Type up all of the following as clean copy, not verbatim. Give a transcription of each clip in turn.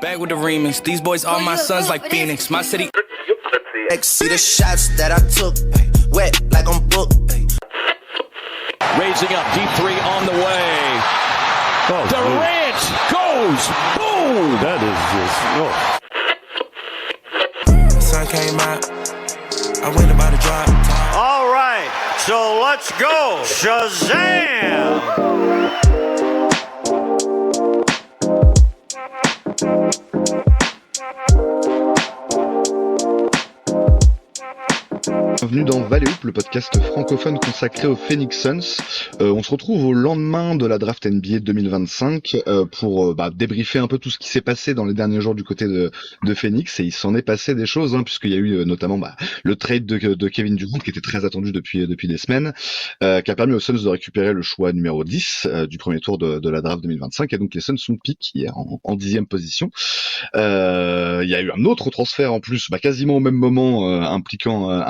Back with the remix. These boys are my sons like Phoenix. My city. See the shots that I took, wet like I'm booked. Raising up, deep three on the way. Oh, Durant goes, boom! That is just, Sun came out, I went about to drop. All right, so let's go, Shazam! Bienvenue dans Valley-Hoop, le podcast francophone consacré aux Phoenix Suns. On se retrouve au lendemain de la draft NBA 2025 pour débriefer un peu tout ce qui s'est passé dans les derniers jours du côté de Phoenix. Et il s'en est passé des choses, puisqu'il y a eu notamment le trade de Kevin Durant qui était très attendu depuis des semaines, qui a permis aux Suns de récupérer le choix numéro 10 du premier tour de la draft 2025. Et donc les Suns sont pick hier en 10e position. Il y a eu un autre transfert en plus, quasiment au même moment, impliquant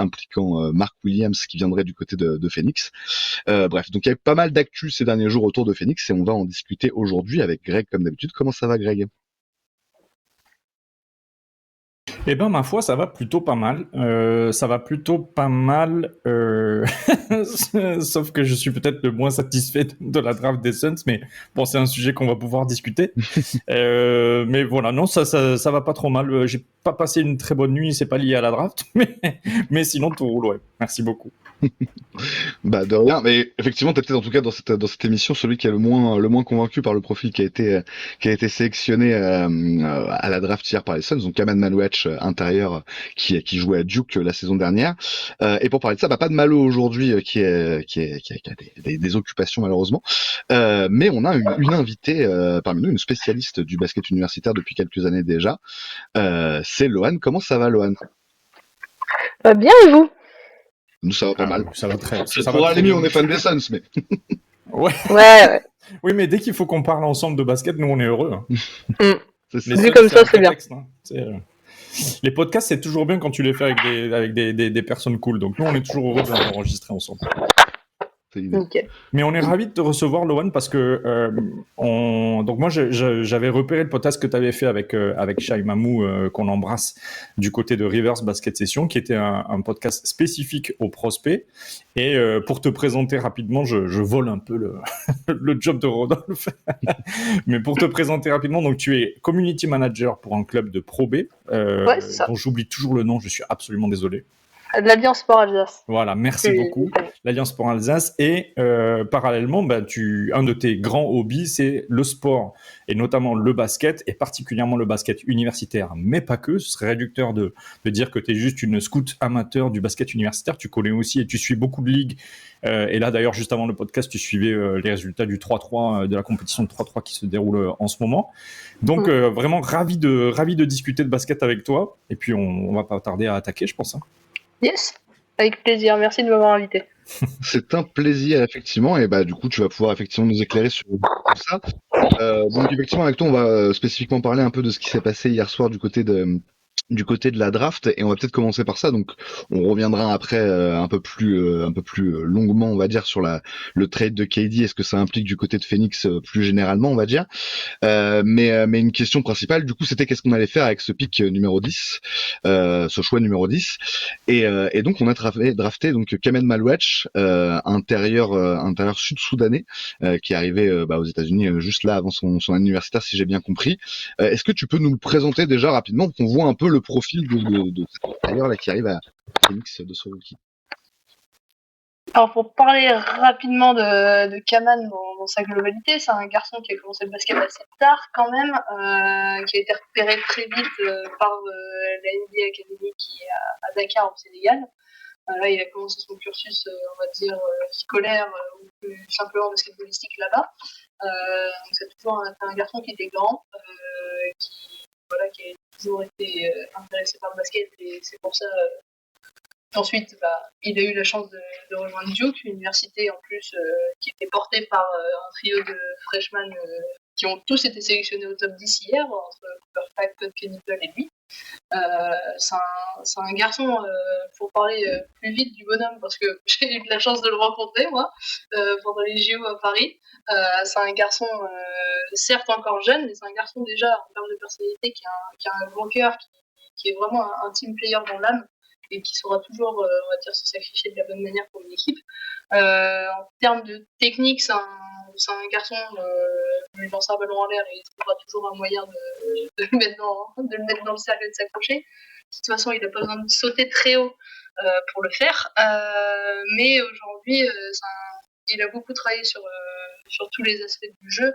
Mark Williams qui viendrait du côté de Phoenix. Bref, donc il y a eu pas mal d'actu ces derniers jours autour de Phoenix et on va en discuter aujourd'hui avec Greg comme d'habitude. Comment ça va, Greg ? Eh ben, ma foi, ça va plutôt pas mal. Sauf que je suis peut-être le moins satisfait de la draft des Suns, mais bon, c'est un sujet qu'on va pouvoir discuter. Mais voilà, non, ça va pas trop mal. J'ai pas passé une très bonne nuit, c'est pas lié à la draft, mais sinon tout roule, ouais. Merci beaucoup. De rien, mais effectivement t'es peut-être en tout cas dans cette émission celui qui est le moins convaincu par le profil qui a été sélectionné à la draft hier par les Suns, donc Kaman Malouech, intérieur qui jouait à Duke la saison dernière. Et pour parler de ça, pas de Malo aujourd'hui qui a des occupations malheureusement, mais on a une invitée parmi nous, une spécialiste du basket universitaire depuis quelques années déjà. C'est Lohan. Comment ça va, Lohan ? Bien, et vous ? Nous, ça va pas mal. Ça va très. Ça pourrait aller mieux, on est fan des Suns, mais. Ouais. Oui, mais dès qu'il faut qu'on parle ensemble de basket, nous, on est heureux. Vu comme ça, c'est bien. Les podcasts, c'est toujours bien quand tu les fais avec des personnes cool. Donc, nous, on est toujours heureux d'enregistrer ensemble. Okay. Mais on est ravis de te recevoir, Lohan, parce que donc moi j'avais repéré le podcast que tu avais fait avec Shai Mamou, qu'on embrasse, du côté de Rivers Basket Session, qui était un podcast spécifique aux prospects. Et pour te présenter rapidement, je vole un peu le job de Rodolphe. Mais pour te présenter rapidement, donc tu es community manager pour un club de Pro B, ouais, c'est ça. dont j'oublie toujours le nom, je suis absolument désolé. De l'Alliance Sport Alsace. Voilà, merci beaucoup. L'Alliance Sport Alsace. Et parallèlement, un de tes grands hobbies, c'est le sport, et notamment le basket, et particulièrement le basket universitaire, mais pas que. Ce serait réducteur de dire que tu es juste une scout amateur du basket universitaire. Tu connais aussi et tu suis beaucoup de ligues. Et là, d'ailleurs, juste avant le podcast, tu suivais les résultats du 3-3, de la compétition de 3-3 qui se déroule en ce moment. Donc, vraiment ravi de discuter de basket avec toi. Et puis, on va pas tarder à attaquer, je pense. Yes, avec plaisir. Merci de m'avoir invité. C'est un plaisir, effectivement, et du coup, tu vas pouvoir effectivement nous éclairer sur tout ça. Donc, effectivement, avec toi, on va spécifiquement parler un peu de ce qui s'est passé hier soir du côté de la draft, et on va peut-être commencer par ça. Donc on reviendra après un peu plus longuement, on va dire, sur le trade de KD, est-ce que ça implique du côté de Phoenix plus généralement, on va dire, mais une question principale du coup, c'était qu'est-ce qu'on allait faire avec ce pick numéro 10, ce choix numéro 10, et donc on a drafté donc Kamen Malouech, intérieur sud-soudanais, qui est arrivé aux États-Unis juste là avant son année universitaire, si j'ai bien compris. Est-ce que tu peux nous le présenter déjà rapidement pour qu'on voit un peu le profil de cet intérieur là qui arrive à Phoenix, de ce rookie? Alors pour parler rapidement de Kaman dans sa globalité, c'est un garçon qui a commencé le basket assez tard quand même, qui a été repéré très vite par la NBA Academy qui est à Dakar au Sénégal. Là il a commencé son cursus on va dire scolaire ou plus simplement basketballistique là-bas. Donc c'est toujours un garçon qui était grand, qui a toujours été intéressé par le basket, et c'est pour ça ensuite il a eu la chance de rejoindre Duke, une université en plus qui était portée par un trio de freshmen qui ont tous été sélectionnés au top 10 hier, entre Cooper Flag, Todd Kenniton et lui. C'est un garçon, pour parler plus vite du bonhomme, parce que j'ai eu de la chance de le rencontrer, moi, pendant les JO à Paris. C'est un garçon, certes encore jeune, mais c'est un garçon déjà en termes de personnalité qui a un grand cœur, qui est vraiment un team player dans l'âme et qui saura toujours, on va dire, se sacrifier de la bonne manière pour une équipe. En termes de technique, c'est un garçon, lui lancer un ballon en l'air et il trouvera toujours un moyen de le mettre dans le cercle et de s'accrocher. De toute façon, il n'a pas besoin de sauter très haut pour le faire. Mais aujourd'hui, il a beaucoup travaillé sur tous les aspects du jeu.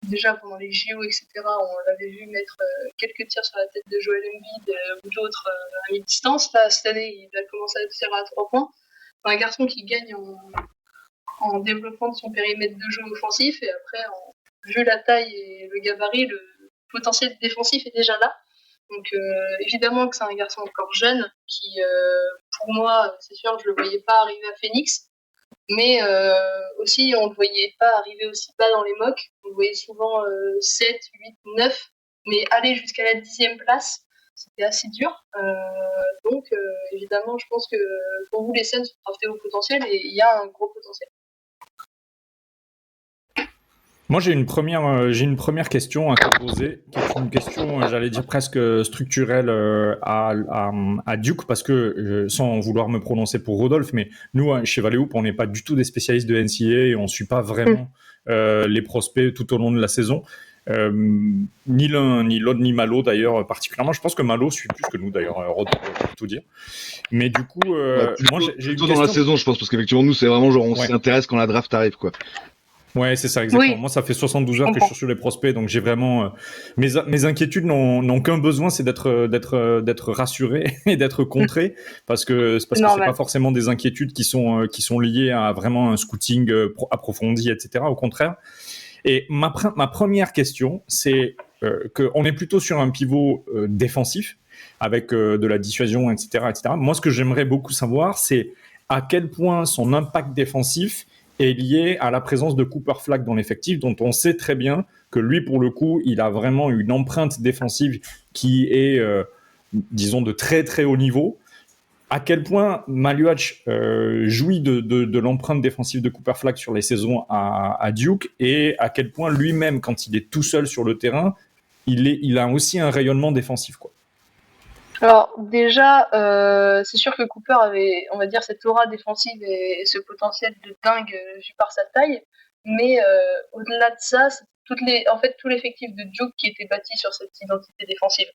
Déjà pendant les JO, etc., on l'avait vu mettre quelques tirs sur la tête de Joel Embiid ou d'autres à mi-distance. Là, cette année, il a commencé à tirer à 3 points. C'est un garçon qui gagne en développement de son périmètre de jeu offensif, et après, vu la taille et le gabarit, le potentiel défensif est déjà là. Donc évidemment que c'est un garçon encore jeune qui, pour moi, c'est sûr, je le voyais pas arriver à Phoenix, mais aussi on le voyait pas arriver aussi bas dans les mocks. On le voyait souvent 7, 8, 9, mais aller jusqu'à la 10e place, c'était assez dur. Donc évidemment, je pense que pour vous, les Suns sont draftés au potentiel, et il y a un gros potentiel. Moi, j'ai une première question à te poser, qui est une question, j'allais dire presque structurelle à Duke, parce que, sans vouloir me prononcer pour Rodolphe, mais nous, chez Valley Hoop, on n'est pas du tout des spécialistes de NCAA et on ne suit pas vraiment les prospects tout au long de la saison. Ni l'un, ni l'autre, ni Malo d'ailleurs, particulièrement. Je pense que Malo suit plus que nous d'ailleurs, Rodolphe, pour tout dire. Mais du coup, moi, j'ai une plutôt question. dans la saison, je pense, parce qu'effectivement, nous, c'est vraiment genre, on s'y intéresse quand la draft arrive, quoi. Ouais, c'est ça, exactement. Oui. Moi, ça fait 72 heures que je suis sur les prospects, donc j'ai vraiment mes inquiétudes n'ont qu'un besoin, c'est d'être rassuré et d'être contré, parce que c'est pas forcément des inquiétudes qui sont liées à vraiment un scouting approfondi, etc. Au contraire. Et ma première question, c'est qu'on est plutôt sur un pivot défensif avec de la dissuasion, etc., etc. Moi, ce que j'aimerais beaucoup savoir, c'est à quel point son impact défensif est lié à la présence de Cooper Flagg dans l'effectif, dont on sait très bien que lui, pour le coup, il a vraiment une empreinte défensive qui est, disons, de très très haut niveau. À quel point Maluach jouit de l'empreinte défensive de Cooper Flagg sur les saisons à Duke, et à quel point lui-même, quand il est tout seul sur le terrain, il a aussi un rayonnement défensif, quoi. Alors déjà, c'est sûr que Cooper avait, on va dire, cette aura défensive et ce potentiel de dingue vu par sa taille, mais au-delà de ça, c'est tout l'effectif de Duke qui était bâti sur cette identité défensive.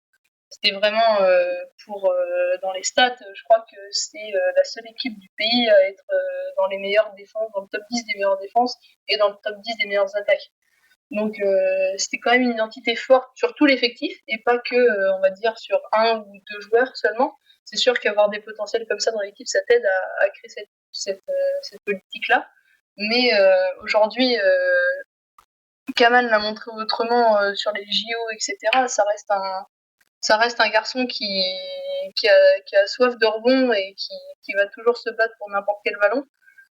C'était vraiment, dans les stats, je crois que c'est la seule équipe du pays à être dans les meilleures défenses, dans le top 10 des meilleures défenses et dans le top 10 des meilleures attaques. Donc c'était quand même une identité forte sur tout l'effectif, et pas que, on va dire, sur un ou deux joueurs seulement. C'est sûr qu'avoir des potentiels comme ça dans l'équipe, ça t'aide à créer cette politique-là. Mais aujourd'hui, Kaman l'a montré autrement sur les JO, etc. Ça reste un garçon qui a soif de rebond et qui va toujours se battre pour n'importe quel ballon.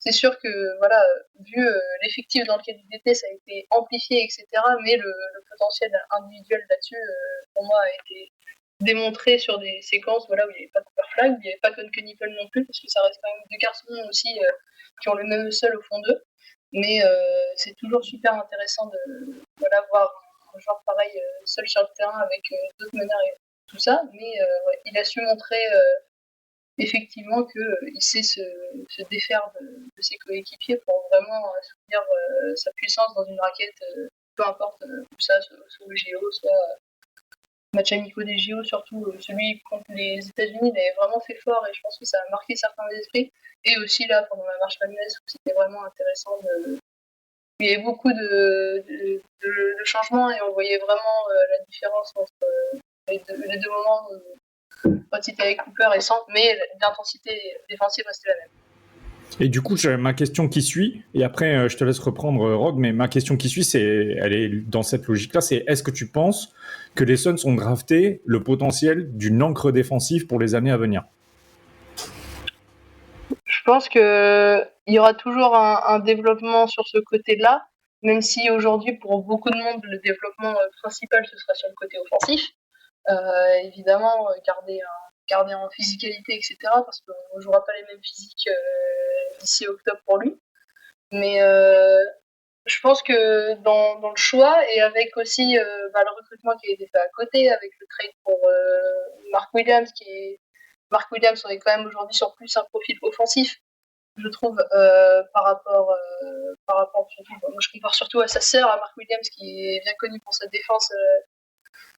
C'est sûr que, voilà, vu l'effectif dans lequel il était, ça a été amplifié, etc. Mais le potentiel individuel là-dessus, pour moi, a été démontré sur des séquences, voilà, où il n'y avait pas Cooper Flagg, où il n'y avait pas Conke Nicole non plus, parce que ça reste quand même deux garçons aussi qui ont le même seul au fond d'eux. Mais c'est toujours super intéressant de voir un joueur pareil seul sur le terrain avec d'autres meneurs et tout ça. Mais ouais, il a su montrer effectivement qu'il sait se défaire de ses coéquipiers pour vraiment soutenir sa puissance dans une raquette, peu importe où ça, soit au JO, soit match amicaux des JO, surtout celui contre les États-Unis, il avait vraiment fait fort et je pense que ça a marqué certains esprits. Et aussi là, pendant la marche Madness, où c'était vraiment intéressant. Il y avait beaucoup de changements et on voyait vraiment la différence entre les deux moments. Quand il était avec Cooper et sans, mais l'intensité défensive restait la même. Et du coup, ma question qui suit, et après je te laisse reprendre Rogue, mais ma question qui suit, elle est dans cette logique-là, c'est est-ce que tu penses que les Suns ont drafté le potentiel d'une encre défensive pour les années à venir? Je pense qu'il y aura toujours un développement sur ce côté-là, même si aujourd'hui, pour beaucoup de monde, le développement principal, ce sera sur le côté offensif. Évidemment, garder en physicalité, etc. Parce qu'on ne jouera pas les mêmes physiques d'ici octobre pour lui. Mais je pense que dans le choix et avec aussi le recrutement qui a été fait à côté, avec le trade pour Mark Williams, Mark Williams, on est quand même aujourd'hui sur plus un profil offensif, je trouve, par rapport surtout, moi je compare surtout à sa sœur, à Mark Williams, qui est bien connu pour sa défense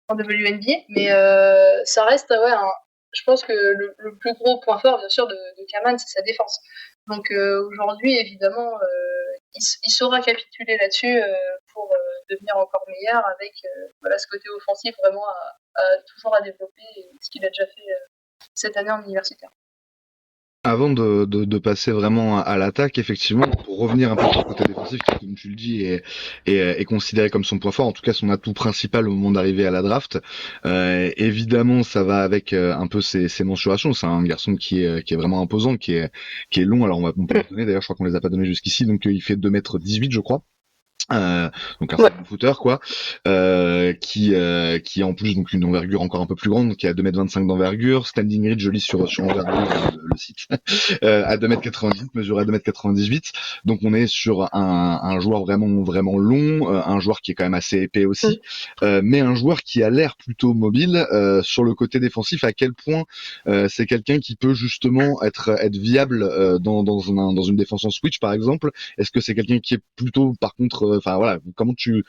en WNBA, mais ça reste, je pense que le plus gros point fort, bien sûr, de Kaman, c'est sa défense. Donc aujourd'hui, évidemment, il saura capituler là-dessus pour devenir encore meilleur avec ce côté offensif vraiment toujours à développer, ce qu'il a déjà fait cette année en universitaire. Avant de passer vraiment à l'attaque, effectivement, pour revenir un peu sur le côté défensif, qui, comme tu le dis, est considéré comme son point fort, en tout cas son atout principal au moment d'arriver à la draft. Évidemment, ça va avec un peu ses mensurations. C'est un garçon qui est vraiment imposant, qui est long. Alors on peut le donner, d'ailleurs, je crois qu'on les a pas donnés jusqu'ici, donc il fait 2,18 m, je crois. Donc un second footer quoi, qui en plus donc une envergure encore un peu plus grande, qui a 2,25 m d'envergure. Standing Reach, je lis sur envergure le site, à 2,98 m, mesuré à 2,98 m. Donc on est sur un joueur vraiment long, un joueur qui est quand même assez épais aussi, mais un joueur qui a l'air plutôt mobile. Sur le côté défensif, à quel point c'est quelqu'un qui peut justement être viable dans une défense en switch par exemple. Est-ce que c'est quelqu'un qui est plutôt par contre enfin voilà, comment tu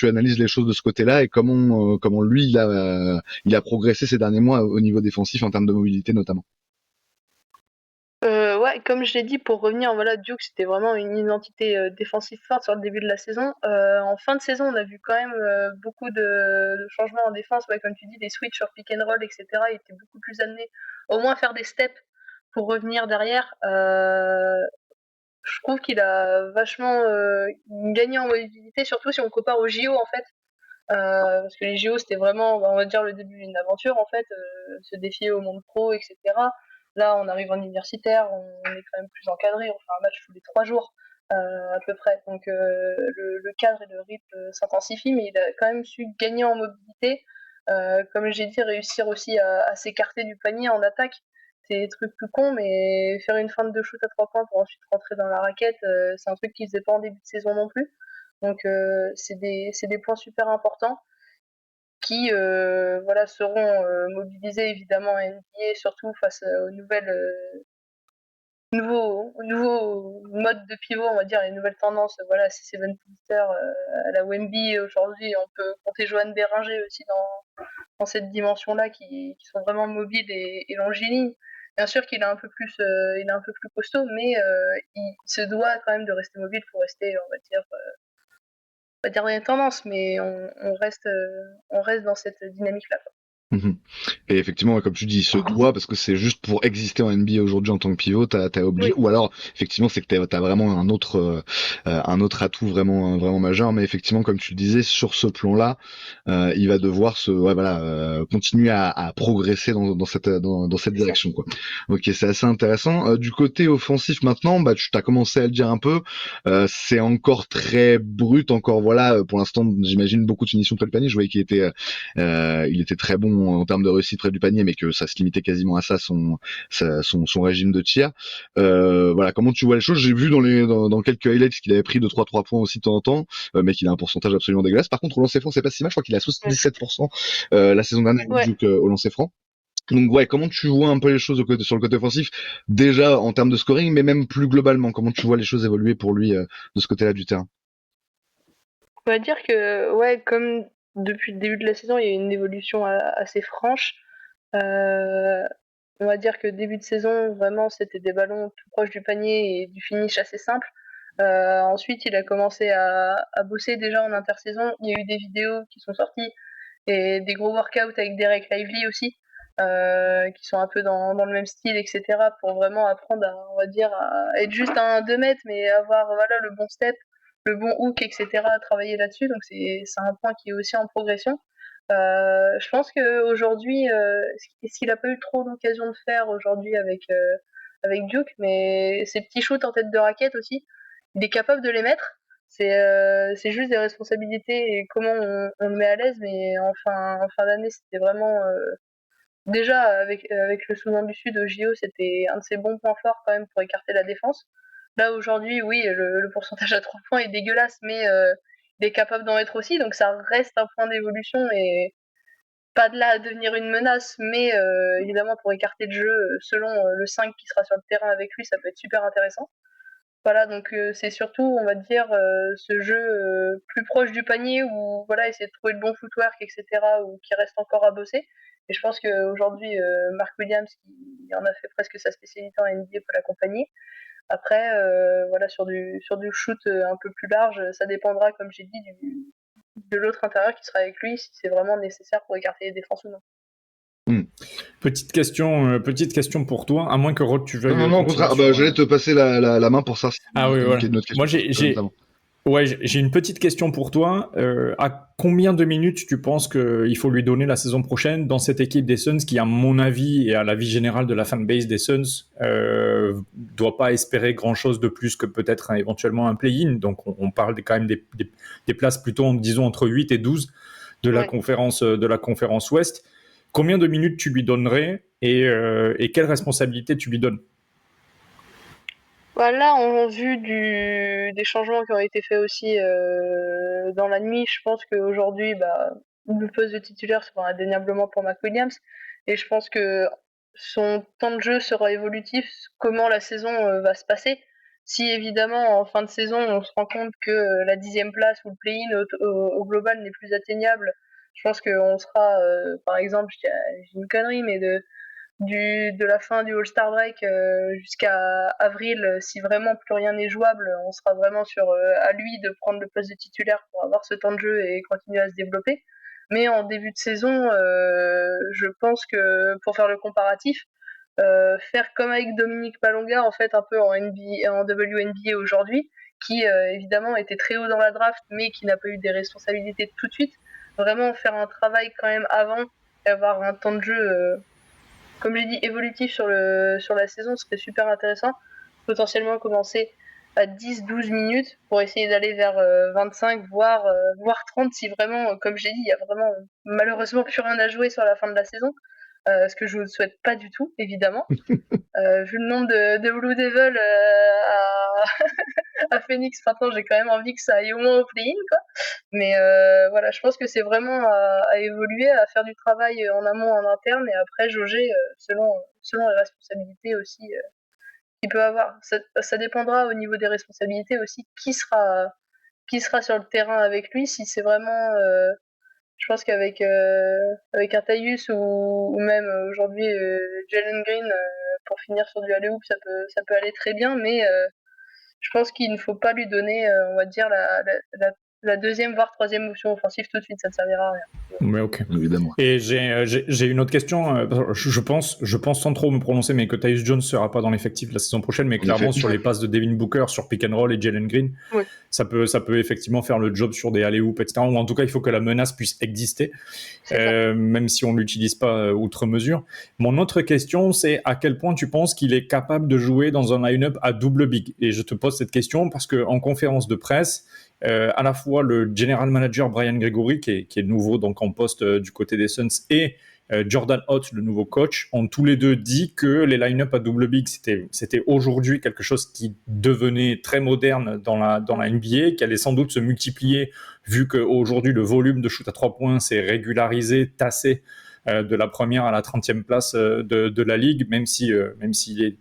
analyses les choses de ce côté-là et comment lui il a progressé ces derniers mois au niveau défensif en termes de mobilité notamment. Comme je l'ai dit, pour revenir, Duke c'était vraiment une identité défensive forte sur le début de la saison. En fin de saison, on a vu quand même beaucoup de changements en défense, comme tu dis, des switches sur pick and roll, etc. Il était beaucoup plus amené au moins à faire des steps pour revenir derrière. Je trouve qu'il a vachement gagné en mobilité, surtout si on compare aux JO en fait. Parce que les JO c'était vraiment, on va dire, le début d'une aventure en fait, se défier au monde pro, etc. Là, on arrive en universitaire, on est quand même plus encadré, on fait un match tous les 3 jours à peu près. Donc le cadre et le rythme s'intensifient, mais il a quand même su gagner en mobilité. Comme j'ai dit, réussir aussi à s'écarter du panier en attaque. C'est des trucs tout cons, mais faire une feinte de shoot à 3 points pour ensuite rentrer dans la raquette, c'est un truc qu'il faisait pas en début de saison non plus. Donc c'est des points super importants qui seront mobilisés évidemment en NBA, surtout face aux nouveaux modes de pivot, on va dire, les nouvelles tendances. C'est Seven Pulster à la Wemby aujourd'hui. On peut compter Johan Bérenger aussi dans cette dimension-là, qui sont vraiment mobiles et longilines. Bien sûr qu'il est un peu plus costaud, mais il se doit quand même de rester mobile pour rester, on va dire dans les tendances, mais on reste dans cette dynamique-là. Et effectivement, comme tu dis, il se doit parce que c'est juste pour exister en NBA aujourd'hui en tant que pivot, t'as obligé. Oui. Ou alors, effectivement, c'est que t'as vraiment un autre atout vraiment majeur. Mais effectivement, comme tu le disais, sur ce plan-là, il va devoir continuer à progresser dans cette direction, quoi. Ok, c'est assez intéressant. Du côté offensif maintenant, tu t'as commencé à le dire un peu. C'est encore très brut, encore pour l'instant, j'imagine beaucoup de finitions près du panier. Je voyais qu'il était très bon en termes de réussite près du panier, mais que ça se limitait quasiment à ça, son régime de tir. Comment tu vois les choses? J'ai vu dans quelques highlights qu'il avait pris 2-3 points aussi de temps en temps, mais qu'il a un pourcentage absolument dégueulasse. Par contre, au lancer franc, c'est pas si mal. Je crois qu'il a 77% la saison dernière au lancer franc. Donc comment tu vois un peu les choses sur le côté offensif, déjà en termes de scoring, mais même plus globalement, comment tu vois les choses évoluer pour lui de ce côté-là du terrain? On va dire que comme depuis le début de la saison, il y a eu une évolution assez franche. On va dire que début de saison, vraiment, c'était des ballons tout proches du panier et du finish assez simple. Ensuite, il a commencé à bosser déjà en intersaison. Il y a eu des vidéos qui sont sorties et des gros workouts avec Derek Lively aussi, qui sont un peu dans le même style, etc. pour vraiment apprendre à être juste à un 2 mètres, mais avoir le bon step, le bon hook, etc. à travailler là-dessus. Donc c'est un point qui est aussi en progression. Je pense qu'aujourd'hui, ce qu'il n'a pas eu trop l'occasion de faire aujourd'hui avec Duke, mais ses petits shoots en tête de raquette aussi, il est capable de les mettre. C'est juste des responsabilités et comment on le met à l'aise, mais en fin d'année, c'était vraiment déjà avec le Soudan du Sud au JO, c'était un de ses bons points forts quand même pour écarter la défense. Là aujourd'hui, oui, le pourcentage à 3 points est dégueulasse, mais il est capable d'en mettre aussi, donc ça reste un point d'évolution et pas de là à devenir une menace, mais évidemment pour écarter le jeu selon le 5 qui sera sur le terrain avec lui, ça peut être super intéressant. Voilà, donc c'est surtout, on va dire, ce jeu plus proche du panier où voilà, essayer de trouver le bon footwork, etc., ou qui reste encore à bosser. Et je pense qu'aujourd'hui, Mark Williams, qui en a fait presque sa spécialité en NBA, peut l'accompagner. Après, voilà, sur du shoot un peu plus large, ça dépendra, comme j'ai dit, de l'autre intérieur qui sera avec lui, si c'est vraiment nécessaire pour écarter les défenses ou non. Petite question pour toi, à moins que Rod, tu veuilles. Non, au contraire, j'allais te passer la main pour ça. Ah oui, voilà. Moi, Ouais, j'ai une petite question pour toi. À combien de minutes tu penses qu'il faut lui donner la saison prochaine dans cette équipe des Suns qui, à mon avis et à l'avis général de la fanbase des Suns, doit pas espérer grand-chose de plus que peut-être éventuellement un play-in. Donc on parle quand même des places plutôt, disons, entre 8 et 12 de la conférence Ouest. Combien de minutes tu lui donnerais et quelle responsabilité tu lui donnes? Voilà, en vue des changements qui ont été faits aussi dans la nuit, je pense qu'aujourd'hui, le poste de titulaire sera indéniablement pour Mac Williams. Et je pense que son temps de jeu sera évolutif, comment la saison va se passer. Si évidemment, en fin de saison, on se rend compte que la 10e place ou le play-in au global n'est plus atteignable, je pense qu'on sera, par exemple, j'ai une connerie, mais de la fin du All-Star Break jusqu'à avril, si vraiment plus rien n'est jouable, on sera vraiment à lui de prendre le poste de titulaire pour avoir ce temps de jeu et continuer à se développer. Mais en début de saison, je pense que pour faire le comparatif, faire comme avec Dominique Palonga, en fait, un peu en WNBA aujourd'hui, qui évidemment était très haut dans la draft, mais qui n'a pas eu des responsabilités tout de suite. Vraiment faire un travail quand même avant et avoir un temps de jeu comme j'ai dit, évolutif sur la saison serait super intéressant. Potentiellement commencer à 10-12 minutes pour essayer d'aller vers 25, voire 30 si vraiment, comme j'ai dit, il y a vraiment malheureusement plus rien à jouer sur la fin de la saison. Ce que je ne souhaite pas du tout, évidemment. Vu le nombre de Blue Devils à Phoenix maintenant, j'ai quand même envie que ça aille au moins au play-in, quoi. Mais voilà, je pense que c'est vraiment à évoluer, à faire du travail en amont, en interne, et après jauger selon les responsabilités aussi qu'il peut avoir. Ça dépendra au niveau des responsabilités aussi qui sera sur le terrain avec lui. Si c'est vraiment, je pense qu'avec avec un Tyus ou même aujourd'hui Jalen Green pour finir sur du alley-oop, ça peut aller très bien, mais je pense qu'il ne faut pas lui donner, on va dire, la deuxième voire troisième option offensive tout de suite, ça ne servira à rien. Mais ok. Évidemment. Et j'ai une autre question. Je pense sans trop me prononcer, mais que Tyus Jones sera pas dans l'effectif la saison prochaine, mais clairement sur les passes de Devin Booker, sur pick and roll et Jalen Green, oui. ça peut effectivement faire le job sur des alley-oop, etc. Ou en tout cas, il faut que la menace puisse exister, même si on l'utilise pas outre mesure. Mon autre question, c'est à quel point tu penses qu'il est capable de jouer dans un line-up à double big. Et je te pose cette question parce que en conférence de presse, à la fois le general manager Brian Gregory, qui est nouveau donc en poste du côté des Suns, et Jordan Hott, le nouveau coach, ont tous les deux dit que les line-up à double big, c'était aujourd'hui quelque chose qui devenait très moderne dans la NBA, qui allait sans doute se multiplier, vu qu'aujourd'hui le volume de shoot à 3 points s'est régularisé, tassé de la première à la 30e place de la ligue, même si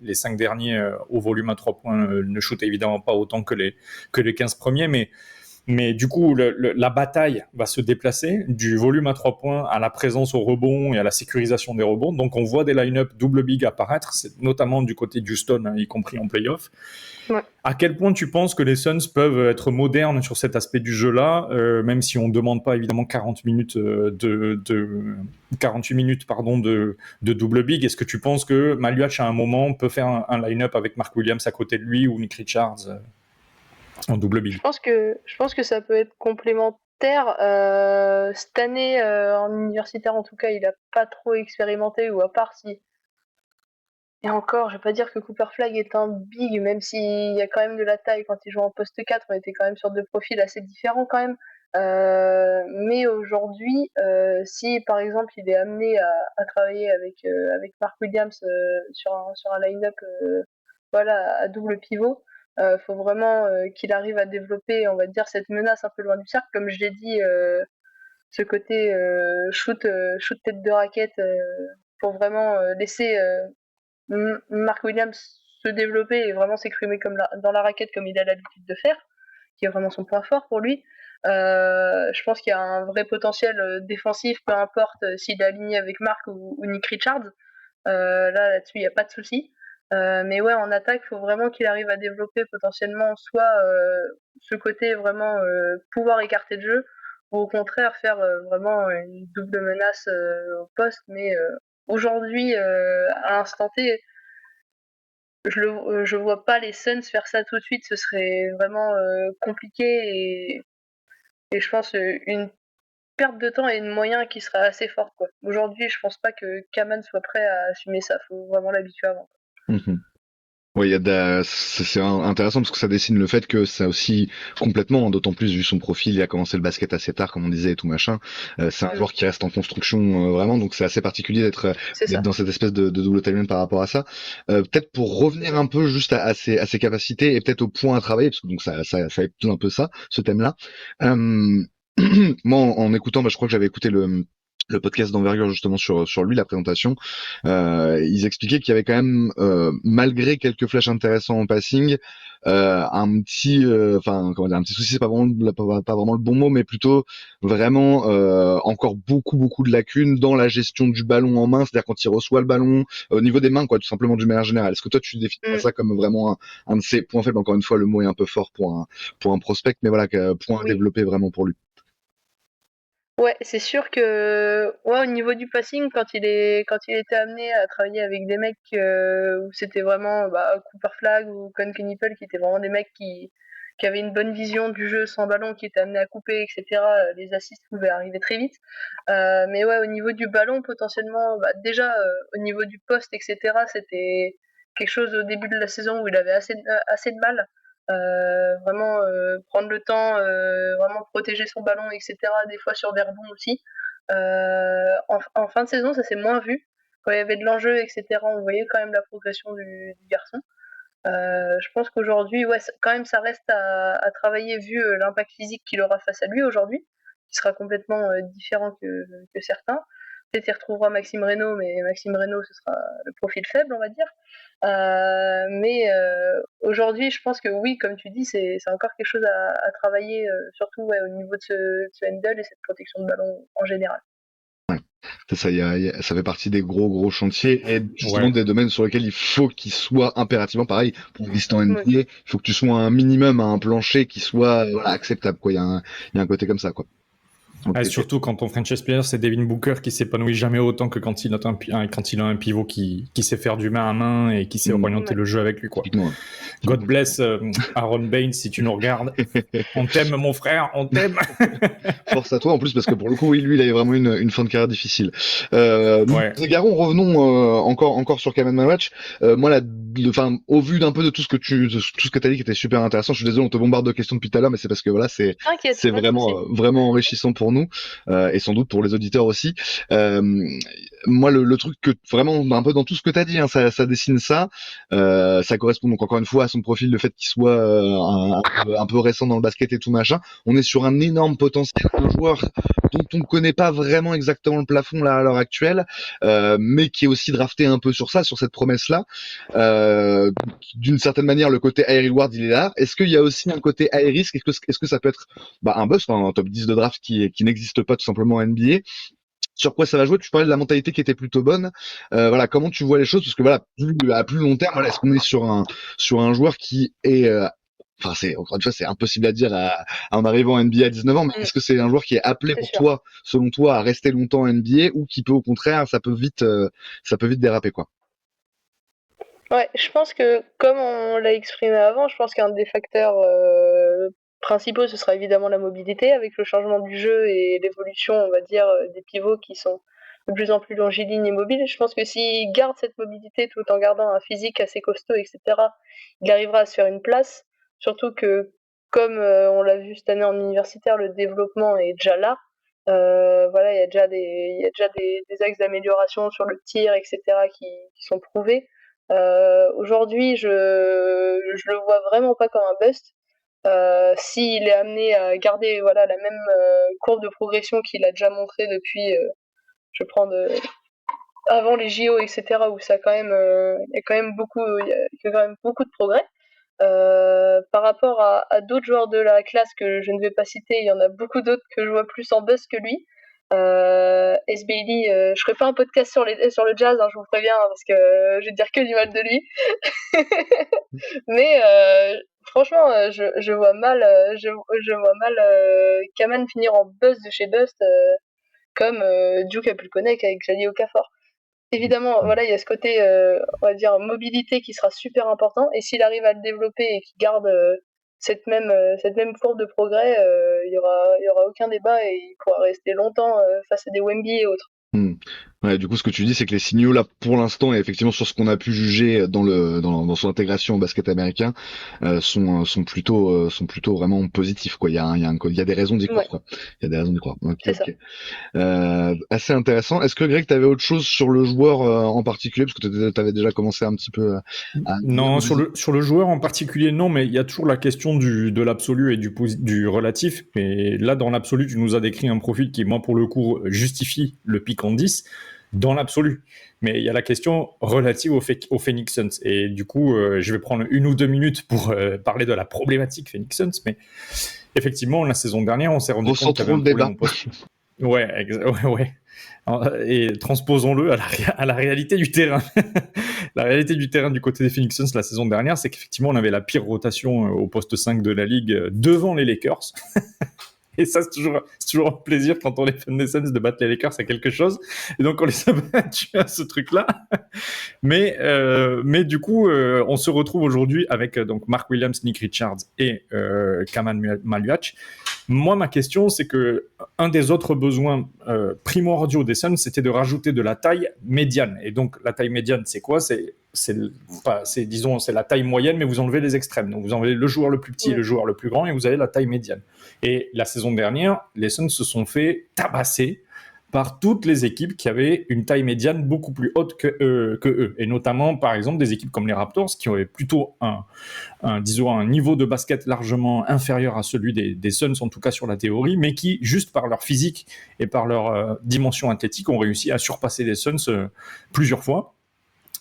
les 5 derniers au volume à 3 points ne shootent évidemment pas autant que les 15 premiers, mais du coup, la bataille va se déplacer du volume à 3 points à la présence au rebond et à la sécurisation des rebonds. Donc, on voit des line-up double big apparaître, notamment du côté d'Houston, y compris en play-off. Ouais. À quel point tu penses que les Suns peuvent être modernes sur cet aspect du jeu-là, même si on ne demande pas évidemment 48 minutes de double big. Est-ce que tu penses que Maluach, à un moment, peut faire un line-up avec Mark Williams à côté de lui ou Nick Richards en double big? Je pense que ça peut être complémentaire. Cette année, en universitaire en tout cas, il a pas trop expérimenté, ou à part si Et encore, je vais pas dire que Cooper Flag est un big, même s'il y a quand même de la taille quand il joue en poste 4, on était quand même sur deux profils assez différents quand même. Mais aujourd'hui, si par exemple il est amené à travailler avec Mark Williams sur un line-up voilà, à double pivot, faut vraiment qu'il arrive à développer, on va dire, cette menace un peu loin du cercle, comme je l'ai dit, ce côté shoot tête de raquette pour vraiment laisser Mark Williams se développer et vraiment s'exprimer dans la raquette comme il a l'habitude de faire, qui est vraiment son point fort pour lui. Je pense qu'il y a un vrai potentiel défensif, peu importe s'il est aligné avec Mark ou Nick Richards. Là-dessus, il n'y a pas de souci. Mais ouais, en attaque, il faut vraiment qu'il arrive à développer potentiellement soit ce côté vraiment pouvoir écarter le jeu, ou au contraire faire vraiment une double menace au poste. Mais aujourd'hui, à l'instant T, je vois pas les Suns faire ça tout de suite. Ce serait vraiment compliqué et je pense une perte de temps et de moyens qui serait assez forte, quoi. Aujourd'hui, je pense pas que Kaman soit prêt à assumer ça. Faut vraiment l'habituer avant. Mhm. Ouais, c'est intéressant parce que ça dessine le fait que ça aussi complètement, hein, d'autant plus vu son profil, il a commencé le basket assez tard, comme on disait et tout machin. C'est un joueur qui reste en construction vraiment, donc c'est assez particulier d'être dans cette espèce de double timeline par rapport à ça. Peut-être pour revenir un peu juste à ses capacités et peut-être au point à travailler, parce que donc ça épouse un peu ça, ce thème-là. Moi, en écoutant, je crois que j'avais écouté le podcast d'envergure justement sur lui, la présentation, ils expliquaient qu'il y avait quand même, malgré quelques flashs intéressants en passing, un petit, un petit souci, c'est pas vraiment le bon mot, mais plutôt vraiment encore beaucoup de lacunes dans la gestion du ballon en main, c'est-à-dire quand il reçoit le ballon, au niveau des mains, quoi, tout simplement d'une manière générale. Est-ce que toi tu définis ça comme vraiment un de ses points faibles? Encore une fois, le mot est un peu fort pour un prospect, mais voilà, point à développer vraiment pour lui. Ouais, c'est sûr que au niveau du passing, quand il était amené à travailler avec des mecs où c'était vraiment Cooper Flag ou Con Knippel, qui étaient vraiment des mecs qui avaient une bonne vision du jeu sans ballon, qui étaient amenés à couper, etc. Les assists pouvaient arriver très vite. Mais ouais, au niveau du ballon, potentiellement, déjà au niveau du poste, etc. C'était quelque chose au début de la saison où il avait assez de mal. Vraiment prendre le temps, vraiment protéger son ballon, etc. Des fois sur des rebonds aussi. En fin de saison, ça s'est moins vu. Quand il y avait de l'enjeu, etc., on voyait quand même la progression du garçon. Je pense qu'aujourd'hui, ouais, quand même, ça reste à travailler vu l'impact physique qu'il aura face à lui aujourd'hui, qui sera complètement différent que certains. Peut-être qu'il retrouvera Maxime Reynaud, mais Maxime Reynaud, ce sera le profil faible, on va dire. Mais aujourd'hui, je pense que oui, comme tu dis, c'est encore quelque chose à travailler, surtout au niveau de ce handle et cette protection de ballon en général. C'est ça, ça fait partie des gros chantiers et justement des domaines sur lesquels il faut qu'il soit impérativement pareil pour exister en NBA. Il faut que tu sois un minimum à un plancher qui soit acceptable, quoi. Il y a un côté comme ça, quoi. Okay. Surtout quand ton franchise player c'est Devin Booker qui s'épanouit jamais autant que quand il a un pivot qui sait faire du main à main et qui sait orienter le jeu avec lui, quoi. God bless Aaron Baines, si tu nous regardes. On t'aime, mon frère, on t'aime. Force à toi en plus, parce que pour le coup, oui, lui, il avait vraiment une fin de carrière difficile. Garon, revenons encore sur Kaman Match. Moi, au vu d'un peu de tout ce que t'as dit qui était super intéressant, je suis désolé, on te bombarde de questions depuis tout à l'heure, mais c'est parce que voilà, c'est vraiment enrichissant pour nous et sans doute pour les auditeurs aussi. Moi, le truc que vraiment un peu dans tout ce que t'as dit, hein, ça dessine ça. Ça correspond donc encore une fois à son profil, le fait qu'il soit un peu récent dans le basket et tout machin. On est sur un énorme potentiel de joueur dont on ne connaît pas vraiment exactement le plafond là à l'heure actuelle, mais qui est aussi drafté un peu sur cette promesse-là. D'une certaine manière, le côté high reward, il est là. Est-ce qu'il y a aussi un côté high risk? Est-ce que ça peut être un bust, un top 10 de draft qui n'existe pas tout simplement en NBA? Sur quoi ça va jouer? Tu parlais de la mentalité qui était plutôt bonne. Voilà, comment tu vois les choses? Parce que voilà, à plus long terme, voilà, est-ce qu'on est sur un joueur qui est encore une fois, c'est impossible à dire en arrivant en NBA à 19 ans, mais est-ce que c'est un joueur qui est appelé pour toi, selon toi, à rester longtemps en NBA, ou qui peut au contraire, ça peut vite déraper, quoi? Ouais, je pense que, comme on l'a exprimé avant, je pense qu'un des facteurs principaux, ce sera évidemment la mobilité, avec le changement du jeu et l'évolution, on va dire, des pivots qui sont de plus en plus longiligne et mobile. Je pense que s'il garde cette mobilité tout en gardant un physique assez costaud, etc., il arrivera à se faire une place. Surtout que, comme on l'a vu cette année en universitaire, le développement est déjà là. Voilà, il y a déjà des axes d'amélioration sur le tir, etc., qui sont prouvés. Aujourd'hui, je le vois vraiment pas comme un bust. S'il est amené à garder voilà la même courbe de progression qu'il a déjà montré depuis, je prends avant les JO, etc., où ça quand même, il y a quand même beaucoup de progrès. Par rapport à d'autres joueurs de la classe que je ne vais pas citer, il y en a beaucoup d'autres que je vois plus en buzz que lui. S. Bailey, je ferai pas un podcast sur le jazz, hein, je vous préviens, parce que je vais dire que du mal de lui. Mais franchement, je vois mal, Kaman finir en buzz de chez Bust, comme Duke a pu le connaître avec Jali Okafor. Évidemment, voilà, il y a ce côté, on va dire, mobilité qui sera super important. Et s'il arrive à le développer et qu'il garde cette même courbe de progrès, il y aura aucun débat et il pourra rester longtemps face à des Wemby et autres. Ouais, du coup, ce que tu dis, c'est que les signaux là, pour l'instant, et effectivement sur ce qu'on a pu juger dans son intégration au basket américain, sont plutôt vraiment positifs, quoi. Il y a des raisons d'y croire, quoi. Il y a des raisons d'y croire. Ok, C'est ça. assez intéressant. Est-ce que Greg, t'avais autre chose sur le joueur en particulier, parce que t'avais déjà commencé un petit peu à... Non, sur le joueur en particulier, non, mais il y a toujours la question de l'absolu et du relatif. Et là, dans l'absolu, tu nous as décrit un profil qui, moi, pour le coup, justifie le pick en 10 dans l'absolu. Mais il y a la question relative au Phoenix Suns. Et du coup, je vais prendre 1 ou 2 minutes pour parler de la problématique Phoenix Suns. Mais effectivement, la saison dernière, on s'est rendu compte qu'il y avait un problème au poste. Ouais. Et transposons-le à la réalité du terrain. La réalité du terrain du côté des Phoenix Suns la saison dernière, c'est qu'effectivement, on avait la pire rotation au poste 5 de la ligue devant les Lakers. Et ça, c'est toujours un plaisir quand on est fan des Suns de battre les Lakers à quelque chose. Et donc, on les a battus à ce truc-là. Mais du coup, on se retrouve aujourd'hui avec donc Mark Williams, Nick Richards et Kaman Maluach. Moi, ma question, c'est que un des autres besoins primordiaux des Suns, c'était de rajouter de la taille médiane. Et donc, la taille médiane, c'est quoi ? C'est la taille moyenne, mais vous enlevez les extrêmes. Donc, vous enlevez le joueur le plus petit et le joueur le plus grand, et vous avez la taille médiane. Et la saison dernière, les Suns se sont fait tabasser par toutes les équipes qui avaient une taille médiane beaucoup plus haute que eux. Et notamment, par exemple, des équipes comme les Raptors, qui avaient plutôt un niveau de basket largement inférieur à celui des Suns, en tout cas sur la théorie, mais qui, juste par leur physique et par leur dimension athlétique, ont réussi à surpasser les Suns plusieurs fois.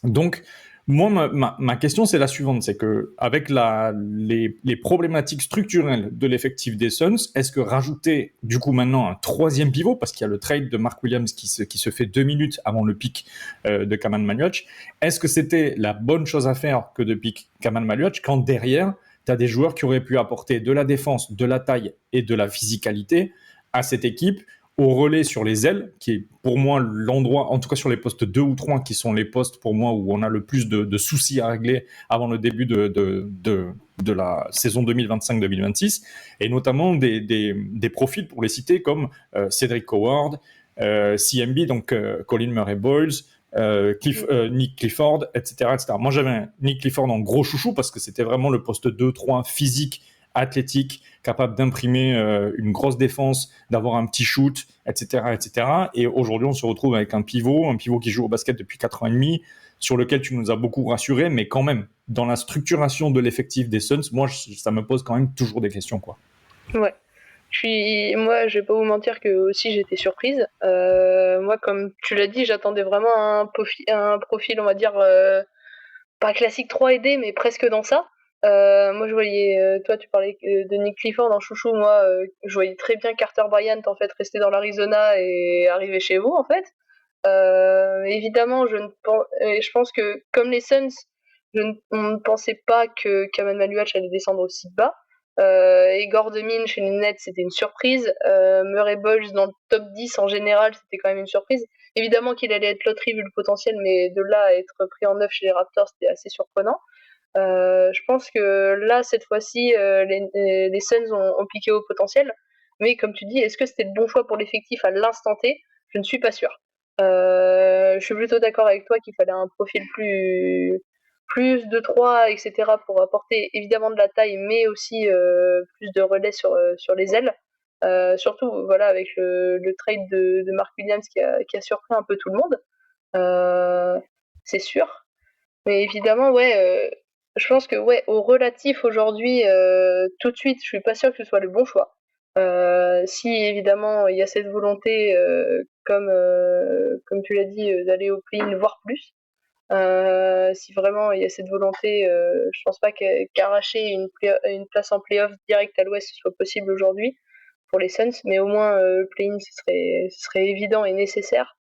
Donc, moi, ma question, c'est la suivante, c'est que avec les problématiques structurelles de l'effectif des Suns, est-ce que rajouter du coup maintenant un troisième pivot, parce qu'il y a le trade de Mark Williams qui se fait 2 minutes avant le pick de Kaman Maluach, est-ce que c'était la bonne chose à faire que de pick Kaman Maluach quand derrière, tu as des joueurs qui auraient pu apporter de la défense, de la taille et de la physicalité à cette équipe au relais sur les ailes, qui est pour moi l'endroit, en tout cas sur les postes 2 ou 3, qui sont les postes pour moi où on a le plus de soucis à régler avant le début de la saison 2025-2026, et notamment des profils, pour les citer, comme Cedric Howard, CMB, donc Colin Murray-Boyles, Nick Clifford, etc. Moi, j'avais un Nick Clifford en gros chouchou parce que c'était vraiment le poste 2-3 physique, athlétique, capable d'imprimer une grosse défense, d'avoir un petit shoot, etc., etc. Et aujourd'hui, on se retrouve avec un pivot qui joue au basket depuis 4 ans et demi, sur lequel tu nous as beaucoup rassuré, mais quand même, dans la structuration de l'effectif des Suns, moi, ça me pose quand même toujours des questions, quoi. Ouais. Moi, je vais pas vous mentir que aussi j'étais surprise. Moi, comme tu l'as dit, j'attendais vraiment un profil, on va dire, pas classique 3 et D, mais presque dans ça. Moi, je voyais, toi, tu parlais de Nick Clifford en chouchou. Moi, je voyais très bien Carter Bryant en fait rester dans l'Arizona et arriver chez vous en fait. Évidemment, je pense que comme les Suns, on ne pensait pas que Kaman Maluach allait descendre aussi bas. Et Gordemine chez les Nets, c'était une surprise. Murray Boyles dans le top 10 en général, c'était quand même une surprise. Évidemment qu'il allait être loterie vu le potentiel, mais de là à être pris en neuf chez les Raptors, c'était assez surprenant. Je pense que là, cette fois-ci, les Suns ont piqué au potentiel. Mais comme tu dis, est-ce que c'était le bon choix pour l'effectif à l'instant T ? Je ne suis pas sûre. Je suis plutôt d'accord avec toi qu'il fallait un profil plus de 3, etc. pour apporter évidemment de la taille, mais aussi plus de relais sur les ailes. Surtout voilà, avec le trade de Mark Williams qui a surpris un peu tout le monde, c'est sûr. Mais évidemment, ouais, je pense que ouais, au relatif aujourd'hui, tout de suite, je suis pas sûre que ce soit le bon choix. Si évidemment il y a cette volonté, comme tu l'as dit, d'aller au play-in, voire plus. Si vraiment il y a cette volonté, je pense pas qu'arracher une place en play-off direct à l'Ouest soit possible aujourd'hui pour les Suns, mais au moins le play-in ce serait évident et nécessaire.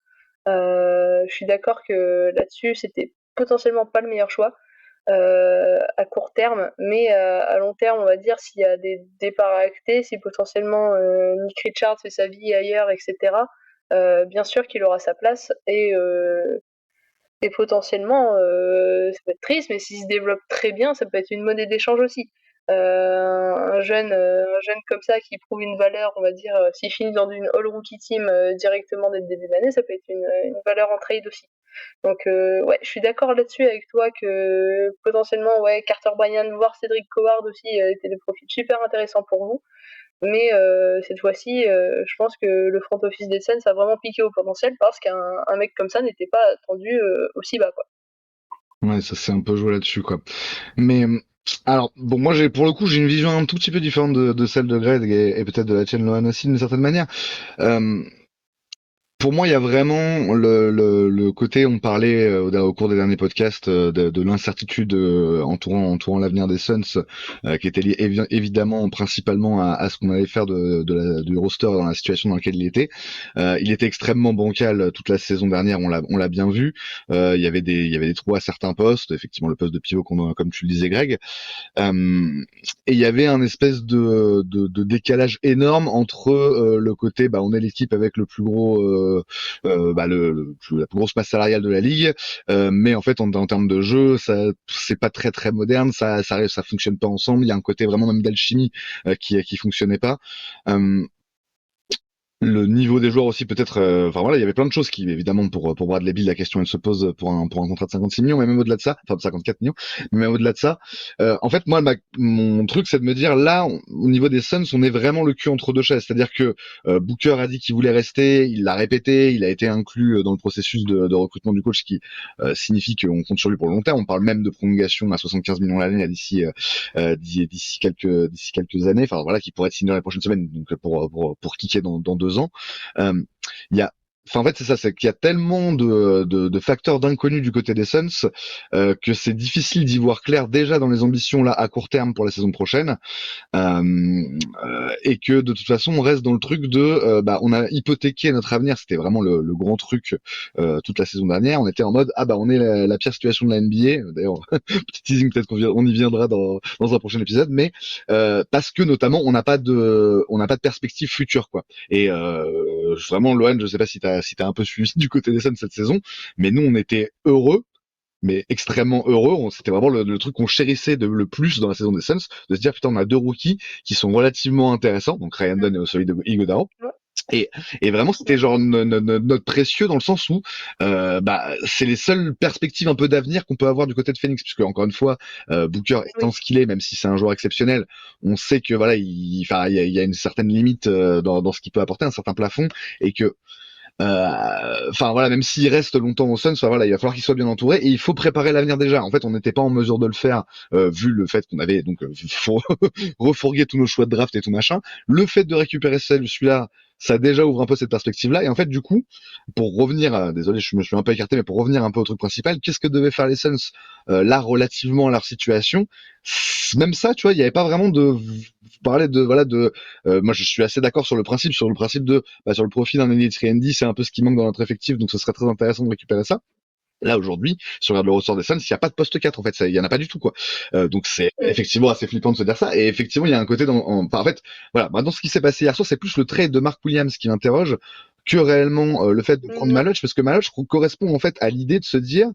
Je suis d'accord que là-dessus c'était potentiellement pas le meilleur choix à court terme, mais à long terme, on va dire s'il y a des départs actés, si potentiellement Nick Richards fait sa vie ailleurs, etc. Bien sûr qu'il aura sa place et potentiellement, ça peut être triste, mais s'il se développe très bien, ça peut être une monnaie d'échange aussi. Un jeune comme ça qui prouve une valeur, on va dire, s'il finit dans une all-rookie team directement dès le début de l'année, ça peut être une valeur en trade aussi. Donc ouais, je suis d'accord là-dessus avec toi que potentiellement, ouais, Carter Bryant, voire Cedric Howard aussi étaient des profils super intéressants pour vous. Mais cette fois-ci, je pense que le front office des Suns a vraiment piqué au potentiel parce qu'un mec comme ça n'était pas attendu aussi bas, quoi. Ouais, ça s'est un peu joué là-dessus, quoi. Mais alors, bon, moi, pour le coup, j'ai une vision un tout petit peu différente de celle de Greg et peut-être de la tienne, Lohan aussi, d'une certaine manière. Pour moi, il y a vraiment le côté, on parlait au cours des derniers podcasts de l'incertitude entourant l'avenir des Suns, qui était lié évidemment principalement à ce qu'on allait faire du roster dans la situation dans laquelle il était. Il était extrêmement bancal toute la saison dernière, on l'a bien vu. Il y avait des trous à certains postes, effectivement le poste de pivot comme tu le disais, Greg. Et il y avait un espèce de décalage énorme entre le côté, on est l'équipe avec le plus gros la plus grosse masse salariale de la ligue, mais en fait en termes de jeu, ça c'est pas très très moderne, ça fonctionne pas ensemble. Il y a un côté vraiment même d'alchimie qui fonctionnait pas. Le niveau des joueurs aussi peut-être, enfin voilà, il y avait plein de choses qui évidemment pour Bradley Beal la question elle se pose pour un contrat de 56 millions, mais même au-delà de ça, enfin de 54 millions, mais même au-delà de ça, en fait moi mon truc c'est de me dire là au niveau des Suns on est vraiment le cul entre deux chaises, c'est-à-dire que Booker a dit qu'il voulait rester, il l'a répété, il a été inclus dans le processus de recrutement du coach, qui signifie qu'on compte sur lui pour le long terme. On parle même de prolongation à 75 millions l'année d'ici quelques années, enfin voilà, qui pourrait être signé dans les prochaines semaines, donc pour kicker dans 2 ans. Il y a Enfin, en fait, c'est ça, c'est qu'il y a tellement de facteurs d'inconnus du côté des Suns que c'est difficile d'y voir clair déjà dans les ambitions là à court terme pour la saison prochaine, et que de toute façon on reste dans le truc de on a hypothéqué notre avenir. C'était vraiment le grand truc toute la saison dernière. On était en mode on est la pire situation de la NBA. D'ailleurs, petit teasing, peut-être qu'on y viendra dans un prochain épisode, mais parce que notamment on n'a pas de perspective future, quoi. Et vraiment, Lohan, je sais pas si t'as un peu suivi du côté des Suns cette saison, mais nous on était heureux, mais extrêmement heureux. C'était vraiment le truc qu'on chérissait le plus dans la saison des Suns, de se dire putain on a 2 rookies qui sont relativement intéressants, donc Ryan Dunn et Solid Iguodala. Et vraiment c'était genre notre précieux, dans le sens où c'est les seules perspectives un peu d'avenir qu'on peut avoir du côté de Phoenix, puisque encore une fois Booker étant ce qu'il est, même si c'est un joueur exceptionnel, on sait que voilà il y a une certaine limite dans ce qu'il peut apporter, un certain plafond, et que voilà, même s'il reste longtemps au Suns, voilà, il va falloir qu'il soit bien entouré et il faut préparer l'avenir déjà. En fait, on n'était pas en mesure de le faire vu le fait qu'on avait donc refourgué tous nos choix de draft et tout machin. Le fait de récupérer celui-là, ça déjà ouvre un peu cette perspective-là. Et en fait, du coup, pour revenir, désolé, je me suis un peu écarté, mais pour revenir un peu au truc principal, qu'est-ce que devaient faire les Suns là relativement à leur situation? Même ça, tu vois, il n'y avait pas vraiment de parler de moi je suis assez d'accord sur le principe sur le profil d'un Elite 3&D, c'est un peu ce qui manque dans notre effectif, donc ce serait très intéressant de récupérer ça. Là aujourd'hui, si on regarde le ressort des Suns, il n'y a pas de poste 4 en fait, il y en a pas du tout, quoi. Donc c'est effectivement assez flippant de se dire ça, et effectivement il y a un côté en fait voilà, maintenant ce qui s'est passé hier soir, c'est plus le trade de Mark Williams qui m'interroge que réellement le fait de prendre Maloch, parce que Maloch correspond en fait à l'idée de se dire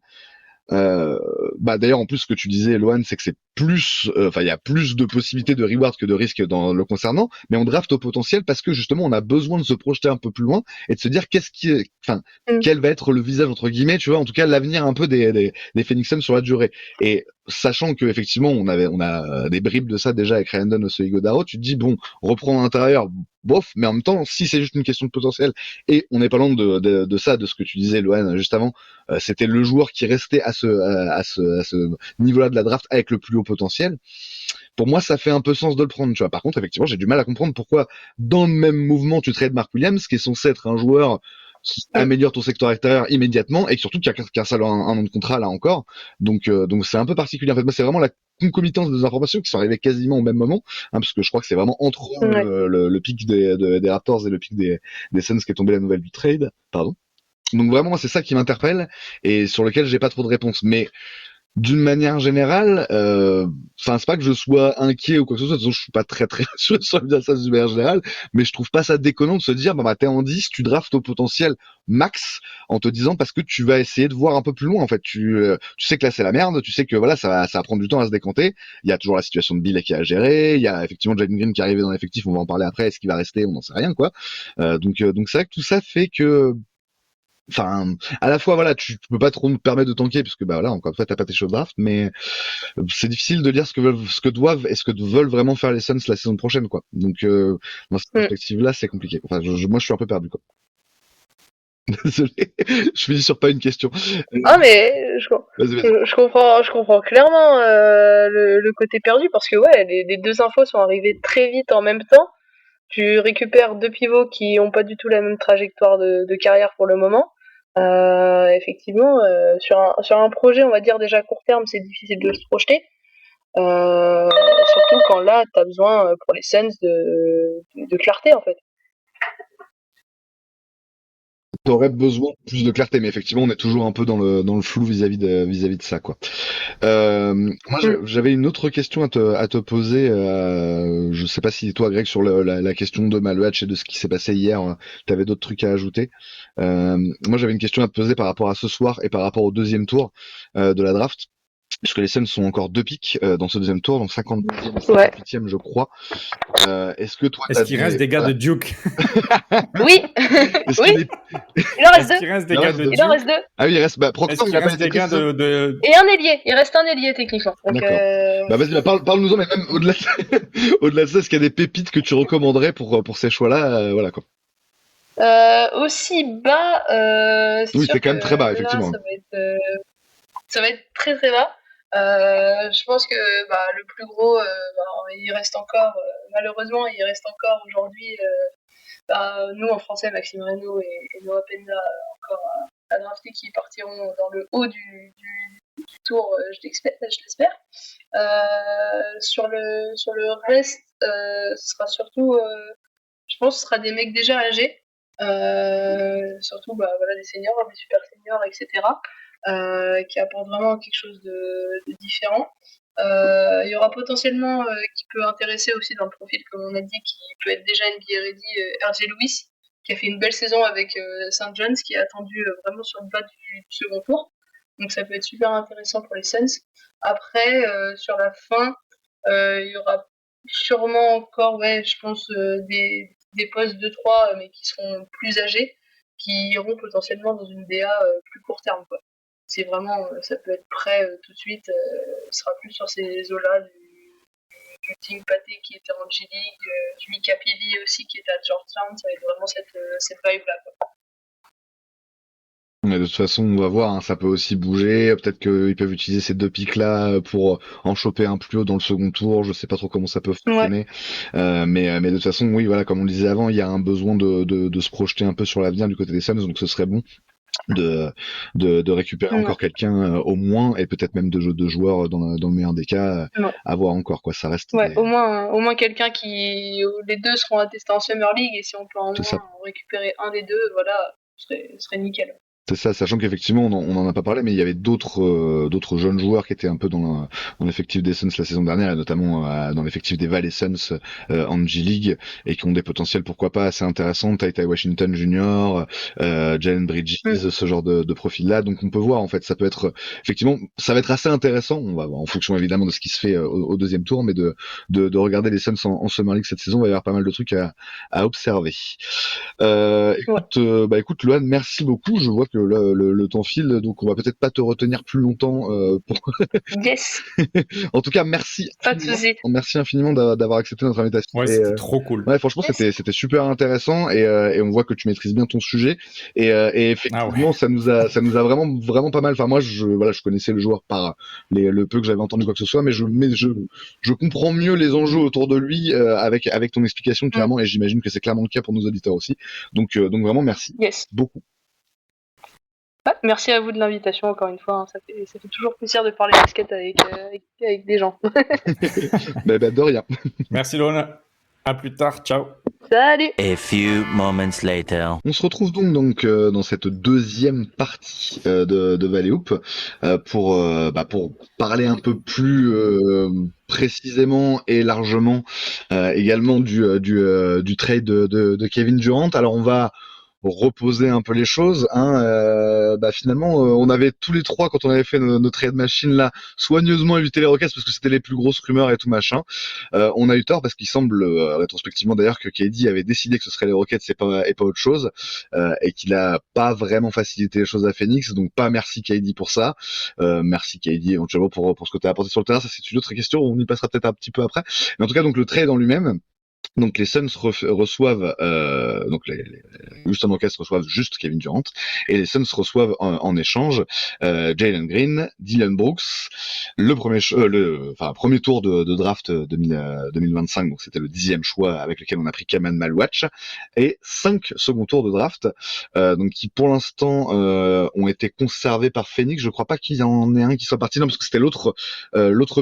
d'ailleurs en plus ce que tu disais, Lohan, c'est que c'est plus, enfin il y a plus de possibilités de reward que de risques dans le concernant, mais on draft au potentiel parce que justement on a besoin de se projeter un peu plus loin et de se dire quel va être le visage entre guillemets, tu vois, en tout cas l'avenir un peu des Phoenix Suns sur la durée. Et sachant que effectivement on a des bribes de ça déjà avec Randon Osoigodaro, tu te dis bon, reprendre à l'intérieur, bof, mais en même temps si c'est juste une question de potentiel et on n'est pas loin de ça, de ce que tu disais Lohan juste avant, c'était le joueur qui restait à ce niveau-là de la draft avec le plus haut potentiel. Pour moi, ça fait un peu sens de le prendre, tu vois. Par contre, effectivement, j'ai du mal à comprendre pourquoi, dans le même mouvement, tu trades Mark Williams, qui est censé être un joueur qui améliore ton secteur extérieur immédiatement, et surtout qui a qu'un seul un an de contrat, là encore. Donc c'est un peu particulier. En fait, moi, c'est vraiment la concomitance des informations qui sont arrivées quasiment au même moment, hein, parce que je crois que c'est vraiment entre le pic des Raptors et le pic des Suns qui est tombé la nouvelle du trade. Pardon. Donc vraiment, c'est ça qui m'interpelle, et sur lequel j'ai pas trop de réponses. Mais d'une manière générale, c'est pas que je sois inquiet ou quoi que ce soit, de toute façon, je suis pas très sûr sur bien ça d'une manière générale, mais je trouve pas ça déconnant de se dire, bah t'es en 10, tu draftes au potentiel max, en te disant parce que tu vas essayer de voir un peu plus loin, en fait, tu sais que là c'est la merde, tu sais que voilà, ça va prendre du temps à se décanter, il y a toujours la situation de Bill qui est à gérer, il y a effectivement Jalen Green qui est arrivé dans l'effectif, on va en parler après, est-ce qu'il va rester, on n'en sait rien, quoi, donc c'est vrai que tout ça fait que à la fois, voilà, tu peux pas trop me permettre de tanker, puisque, bah voilà, encore une fois, t'as pas tes choix de draft, mais c'est difficile de dire ce que doivent et ce que veulent vraiment faire les Suns la saison prochaine, quoi. Donc, dans cette perspective-là, c'est compliqué. Enfin, moi, je suis un peu perdu, quoi. Désolé, je finis sur pas une question. Ah, mais je comprends clairement le côté perdu, parce que, ouais, les deux infos sont arrivées très vite en même temps. Tu récupères deux pivots qui ont pas du tout la même trajectoire de carrière pour le moment. Effectivement, sur un projet, on va dire déjà court terme, c'est difficile de se projeter. Surtout quand là, t'as besoin pour les Suns de clarté, en fait. T'aurais besoin de plus de clarté, mais effectivement, on est toujours un peu dans le flou vis-à-vis de ça, quoi. Moi, j'avais une autre question à te poser. Je sais pas si toi, Greg, sur la question de Maluach et de ce qui s'est passé hier, t'avais d'autres trucs à ajouter. Moi, j'avais une question à te poser par rapport à ce soir et par rapport au deuxième tour de la draft. Puisque les Suns sont encore 2 pics dans ce deuxième tour, donc 52e et 58e, je crois. Est-ce que toi, est-ce qu'il reste des gars de Duke? Oui. Oui. Il en reste deux. Il reste des gars de Duke. Il en reste deux. Ah oui, il reste. Proctor, il reste des gars de. Et un ailier. Il reste un ailier techniquement. Donc, d'accord. Vas-y, parle-nous-en, mais même au-delà de ça, est-ce qu'il y a des pépites que tu recommanderais pour ces choix-là, voilà quoi. Aussi bas. Oui, c'est quand même très bas, effectivement. Ça va être très très bas. Je pense que le plus gros, il reste encore, malheureusement, il reste encore aujourd'hui, nous en français, Maxime Reynaud et Noah Penza encore à drafter qui partiront dans le haut du tour, je l'espère. Sur le reste, ce sera surtout, je pense, ce sera des mecs déjà âgés, surtout des seniors, des super seniors, etc. Qui apporte vraiment quelque chose de différent. Il y aura potentiellement qui peut intéresser aussi dans le profil, comme on a dit, qui peut être déjà NBA ready, RJ Lewis, qui a fait une belle saison avec St. John's, qui est attendu vraiment sur le bas du second tour. Donc ça peut être super intéressant pour les Suns. Après, sur la fin, il y aura sûrement encore, je pense, des postes 2-3, mais qui seront plus âgés, qui iront potentiellement dans une DA plus court terme, quoi. C'est vraiment, ça peut être prêt tout de suite, ce sera plus sur ces eaux-là, du Ting Paté qui était en G-League, du Mika Pili aussi qui était à Georgetown, ça va être vraiment cette vibe-là, quoi. Mais de toute façon, on va voir, hein, ça peut aussi bouger. Peut-être qu'ils peuvent utiliser ces 2 pics-là pour en choper un plus haut dans le second tour. Je sais pas trop comment ça peut fonctionner. Mais de toute façon, oui, voilà, comme on le disait avant, il y a un besoin de se projeter un peu sur l'avenir du côté des Suns, donc ce serait bon de récupérer encore quelqu'un au moins, et peut-être même de joueurs dans le meilleur des cas à voir encore, quoi. Ça reste. Au moins quelqu'un qui, les deux seront attestés en Summer League, et si on peut en récupérer un des deux, voilà, ce serait nickel. C'est ça, sachant qu'effectivement, on en a pas parlé, mais il y avait d'autres jeunes joueurs qui étaient un peu dans l'effectif des Suns la saison dernière, et notamment dans l'effectif des Valley Suns en G-League, et qui ont des potentiels, pourquoi pas, assez intéressants. Ty Washington Jr., Jalen Bridges, ce genre de profil-là. Donc on peut voir, en fait, ça peut être, effectivement, ça va être assez intéressant, on va voir, en fonction évidemment de ce qui se fait au deuxième tour, mais de regarder les Suns en Summer League cette saison, il va y avoir pas mal de trucs à observer. Écoute, Loan, merci beaucoup. Je vois que le temps file, donc on va peut-être pas te retenir plus longtemps. Yes. En tout cas, merci. Pas de souci. Merci infiniment d'avoir accepté notre invitation. Ouais, c'était trop cool. Ouais, franchement, Yes. c'était super intéressant et on voit que tu maîtrises bien ton sujet et effectivement, ça nous a vraiment pas mal. Enfin, moi, je connaissais le joueur par le peu que j'avais entendu quoi que ce soit, mais je comprends mieux les enjeux autour de lui avec ton explication clairement, et j'imagine que c'est clairement le cas pour nos auditeurs aussi. Donc vraiment merci. Yes. Beaucoup. Ouais, merci à vous de l'invitation encore une fois. Hein. Ça fait toujours plaisir de parler basket avec des gens. De rien. Merci Loan. À plus tard. Ciao. Salut. A few moments later. On se retrouve donc dans cette deuxième partie de Valley Hoop pour parler un peu plus précisément et largement également du trade de Kevin Durant. Alors on va reposer un peu les choses, hein. Finalement, on avait tous les trois, quand on avait fait nos trade machines là, soigneusement évité les Rockets parce que c'était les plus grosses rumeurs et tout machin. On a eu tort parce qu'il semble rétrospectivement d'ailleurs que KD avait décidé que ce serait les Rockets et pas autre chose, et qu'il a pas vraiment facilité les choses à Phoenix. Donc pas merci KD pour ça. Merci KD éventuellement pour ce que tu as apporté sur le terrain. Ça c'est une autre question. On y passera peut-être un petit peu après. Mais en tout cas, donc le trade en lui-même. Donc les Suns reçoivent donc les Houston Rockets reçoivent juste Kevin Durant et les Suns reçoivent en échange Jalen Green, Dylan Brooks, le premier tour de draft 2025, donc c'était le 10e choix avec lequel on a pris Kaman Malwatch, et 5 second tours de draft donc qui pour l'instant ont été conservés par Phoenix. Je crois pas qu'il y en ait un qui soit parti, non, parce que c'était l'autre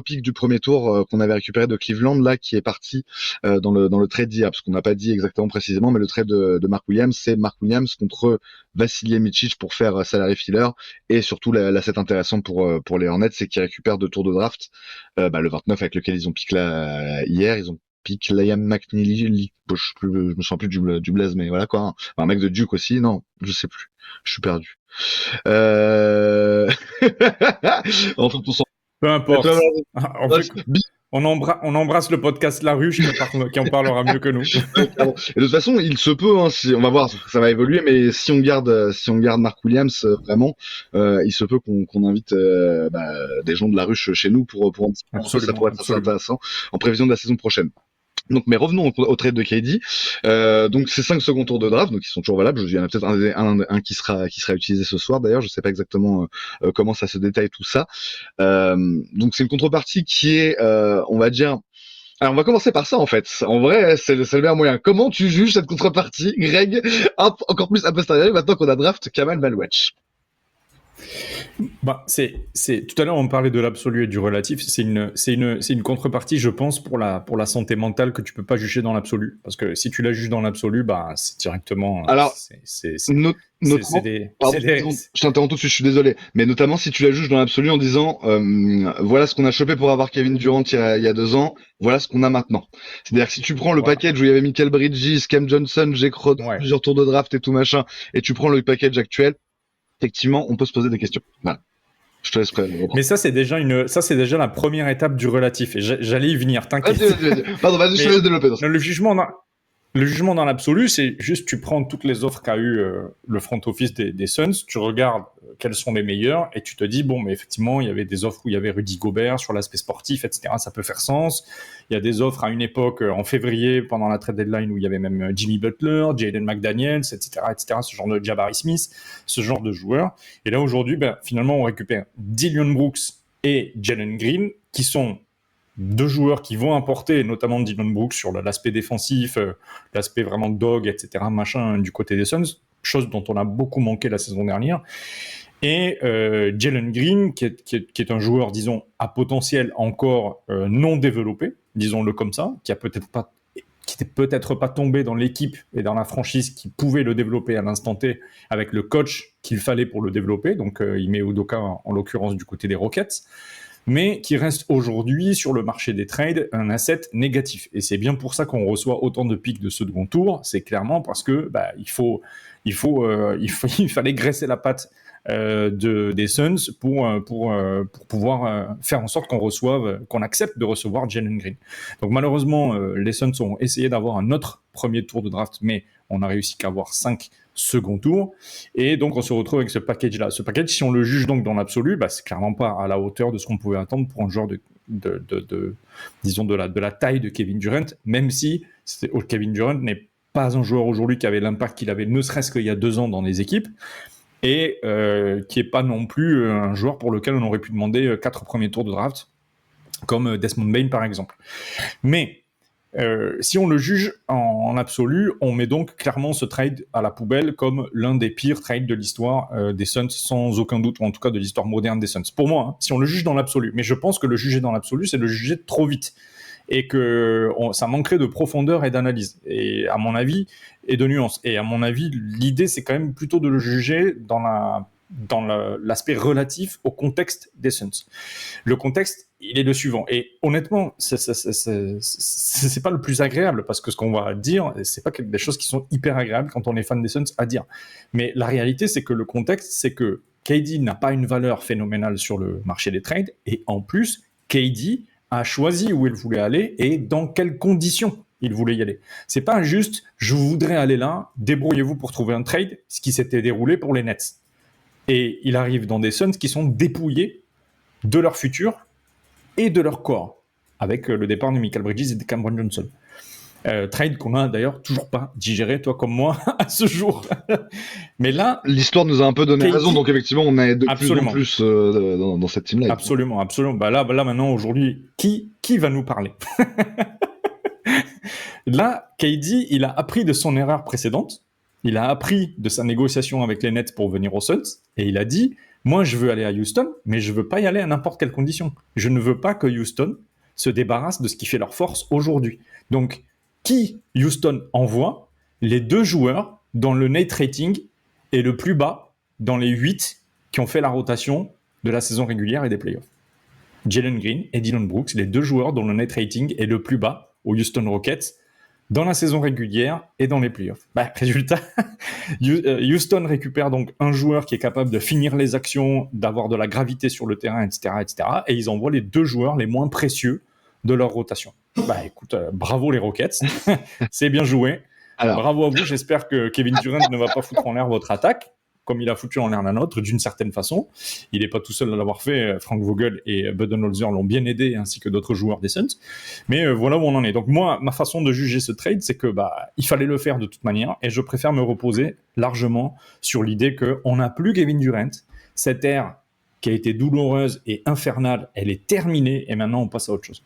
pick du premier tour qu'on avait récupéré de Cleveland là, qui est parti dans le trade d'hier, parce qu'on n'a pas dit exactement précisément, mais le trade de Mark Williams, c'est Mark Williams contre Vasilij Micic pour faire salary filler, et surtout l'asset intéressant pour les Hornets, c'est qu'ils récupèrent 2 tours de draft, le 29 avec lequel ils ont pick là hier, ils ont pick Liam McNeely, je me souviens plus du blaze, mais voilà quoi, un mec de Duke aussi, non, je sais plus, je suis perdu. Enfin, peu importe. En fait, on embrasse le podcast La Ruche qui en parlera mieux que nous. Et de toute façon, il se peut, hein, on va voir, ça va évoluer, mais si on garde Mark Williams, vraiment, il se peut qu'on invite des gens de La Ruche chez nous pour ça pourrait être assez intéressant en prévision de la saison prochaine. Donc, mais revenons au trade de KD. Donc, c'est 5 second tours de draft, donc ils sont toujours valables. Il y en a peut-être un qui sera utilisé ce soir. D'ailleurs, je sais pas exactement comment ça se détaille tout ça. Donc, c'est une contrepartie qui est, on va dire. Alors, on va commencer par ça en fait. En vrai, c'est le meilleur moyen. Comment tu juges cette contrepartie, Greg, encore plus a posteriori maintenant qu'on a draft Kamal Malwatch? C'est tout à l'heure on parlait de l'absolu et du relatif. C'est une contrepartie, je pense, pour la santé mentale que tu peux pas juger dans l'absolu, parce que si tu la juges dans l'absolu, c'est directement. Alors, je t'interromps tout de suite, je suis désolé, mais notamment si tu la juges dans l'absolu en disant voilà ce qu'on a chopé pour avoir Kevin Durant il y a 2 ans, voilà ce qu'on a maintenant. C'est-à-dire que si tu prends le package où il y avait Michael Bridges, Cam Johnson, Jake Crowder, plusieurs tours de draft et tout machin, et tu prends le package actuel, effectivement, on peut se poser des questions. Voilà. Je te laisse reprendre. Mais ça, c'est déjà la première étape du relatif. Et j'allais y venir, t'inquiète. Vas-y. Pardon, vas-y, je te laisse développer. Le jugement dans l'absolu, c'est juste tu prends toutes les offres qu'a eu le front office des Suns, tu regardes quelles sont les meilleures et tu te dis, bon, mais effectivement, il y avait des offres où il y avait Rudy Gobert sur l'aspect sportif, etc. Ça peut faire sens. Il y a des offres à une époque, en février, pendant la trade deadline, où il y avait même Jimmy Butler, Jaden McDaniels, etc., ce genre de Jabari Smith, ce genre de joueurs. Et là, aujourd'hui, finalement, on récupère Dylan Brooks et Jalen Green, qui sont 2 joueurs qui vont apporter, notamment Dylan Brooks sur l'aspect défensif, l'aspect vraiment dog, etc., machin, du côté des Suns, chose dont on a beaucoup manqué la saison dernière. Et Jalen Green, qui est un joueur, disons, à potentiel encore non développé, disons-le comme ça, qui n'était peut-être pas tombé dans l'équipe et dans la franchise qui pouvait le développer à l'instant T avec le coach qu'il fallait pour le développer. Donc, il met Udoka en l'occurrence du côté des Rockets, mais qui reste aujourd'hui sur le marché des trades un asset négatif. Et c'est bien pour ça qu'on reçoit autant de pics de second tour. C'est clairement parce que il fallait graisser la patte des Suns pour pouvoir faire en sorte qu'on accepte de recevoir Jalen Green. Donc malheureusement, les Suns ont essayé d'avoir un autre premier tour de draft, mais on a réussi qu'à avoir 5 second tour, et donc on se retrouve avec ce package-là. Ce package, si on le juge donc dans l'absolu, c'est clairement pas à la hauteur de ce qu'on pouvait attendre pour un joueur disons de la taille de Kevin Durant, même si Kevin Durant n'est pas un joueur aujourd'hui qui avait l'impact qu'il avait ne serait-ce qu'il y a 2 ans dans les équipes, et qui est pas non plus un joueur pour lequel on aurait pu demander 4 premiers tours de draft, comme Desmond Bane par exemple. Mais si on le juge en absolu, on met donc clairement ce trade à la poubelle comme l'un des pires trades de l'histoire des Suns, sans aucun doute, ou en tout cas de l'histoire moderne des Suns. Pour moi, si on le juge dans l'absolu. Mais je pense que le juger dans l'absolu, c'est le juger trop vite. Et que ça manquerait de profondeur et d'analyse, et à mon avis, et de nuance. Et à mon avis, l'idée, c'est quand même plutôt de le juger dans l'aspect relatif au contexte des Suns. Le contexte, il est le suivant. Et honnêtement, c'est pas le plus agréable, parce que ce qu'on va dire, c'est pas des choses qui sont hyper agréables quand on est fan des Suns à dire. Mais la réalité, c'est que le contexte, c'est que KD n'a pas une valeur phénoménale sur le marché des trades, et en plus, KD a choisi où il voulait aller et dans quelles conditions il voulait y aller. C'est pas juste « je voudrais aller là, débrouillez-vous pour trouver un trade », ce qui s'était déroulé pour les Nets. Et il arrive dans des Suns qui sont dépouillés de leur futur et de leur corps, avec le départ de Michael Bridges et de Cameron Johnson. Trade qu'on a d'ailleurs toujours pas digéré, toi comme moi, à ce jour. Mais là, l'histoire nous a un peu donné raison, donc effectivement, on est de absolument. plus en plus dans cette team-là. Absolument. Là maintenant, aujourd'hui, qui va nous parler? Là, KD, il a appris de son erreur précédente, il a appris de sa négociation avec les Nets pour venir aux Suns, et il a dit, moi je veux aller à Houston, mais je veux pas y aller à n'importe quelle condition. Je ne veux pas que Houston se débarrasse de ce qui fait leur force aujourd'hui. Donc, qui Houston envoie? Les 2 joueurs dont le net rating est le plus bas dans les 8 qui ont fait la rotation de la saison régulière et des playoffs. Jalen Green et Dillon Brooks, les 2 joueurs dont le net rating est le plus bas aux Houston Rockets dans la saison régulière et dans les playoffs. Résultat, Houston récupère donc un joueur qui est capable de finir les actions, d'avoir de la gravité sur le terrain, etc., et ils envoient les 2 joueurs les moins précieux de leur rotation. Écoute, bravo les Rockets, c'est bien joué. Alors, bravo à vous, j'espère que Kevin Durant ne va pas foutre en l'air votre attaque, comme il a foutu en l'air la nôtre, d'une certaine façon. Il n'est pas tout seul à l'avoir fait, Frank Vogel et Budenholzer l'ont bien aidé, ainsi que d'autres joueurs des Suns. Mais voilà où on en est. Donc moi, ma façon de juger ce trade, c'est que il fallait le faire de toute manière, et je préfère me reposer largement sur l'idée qu'on n'a plus Kevin Durant. Cette ère qui a été douloureuse et infernale, elle est terminée, et maintenant on passe à autre chose.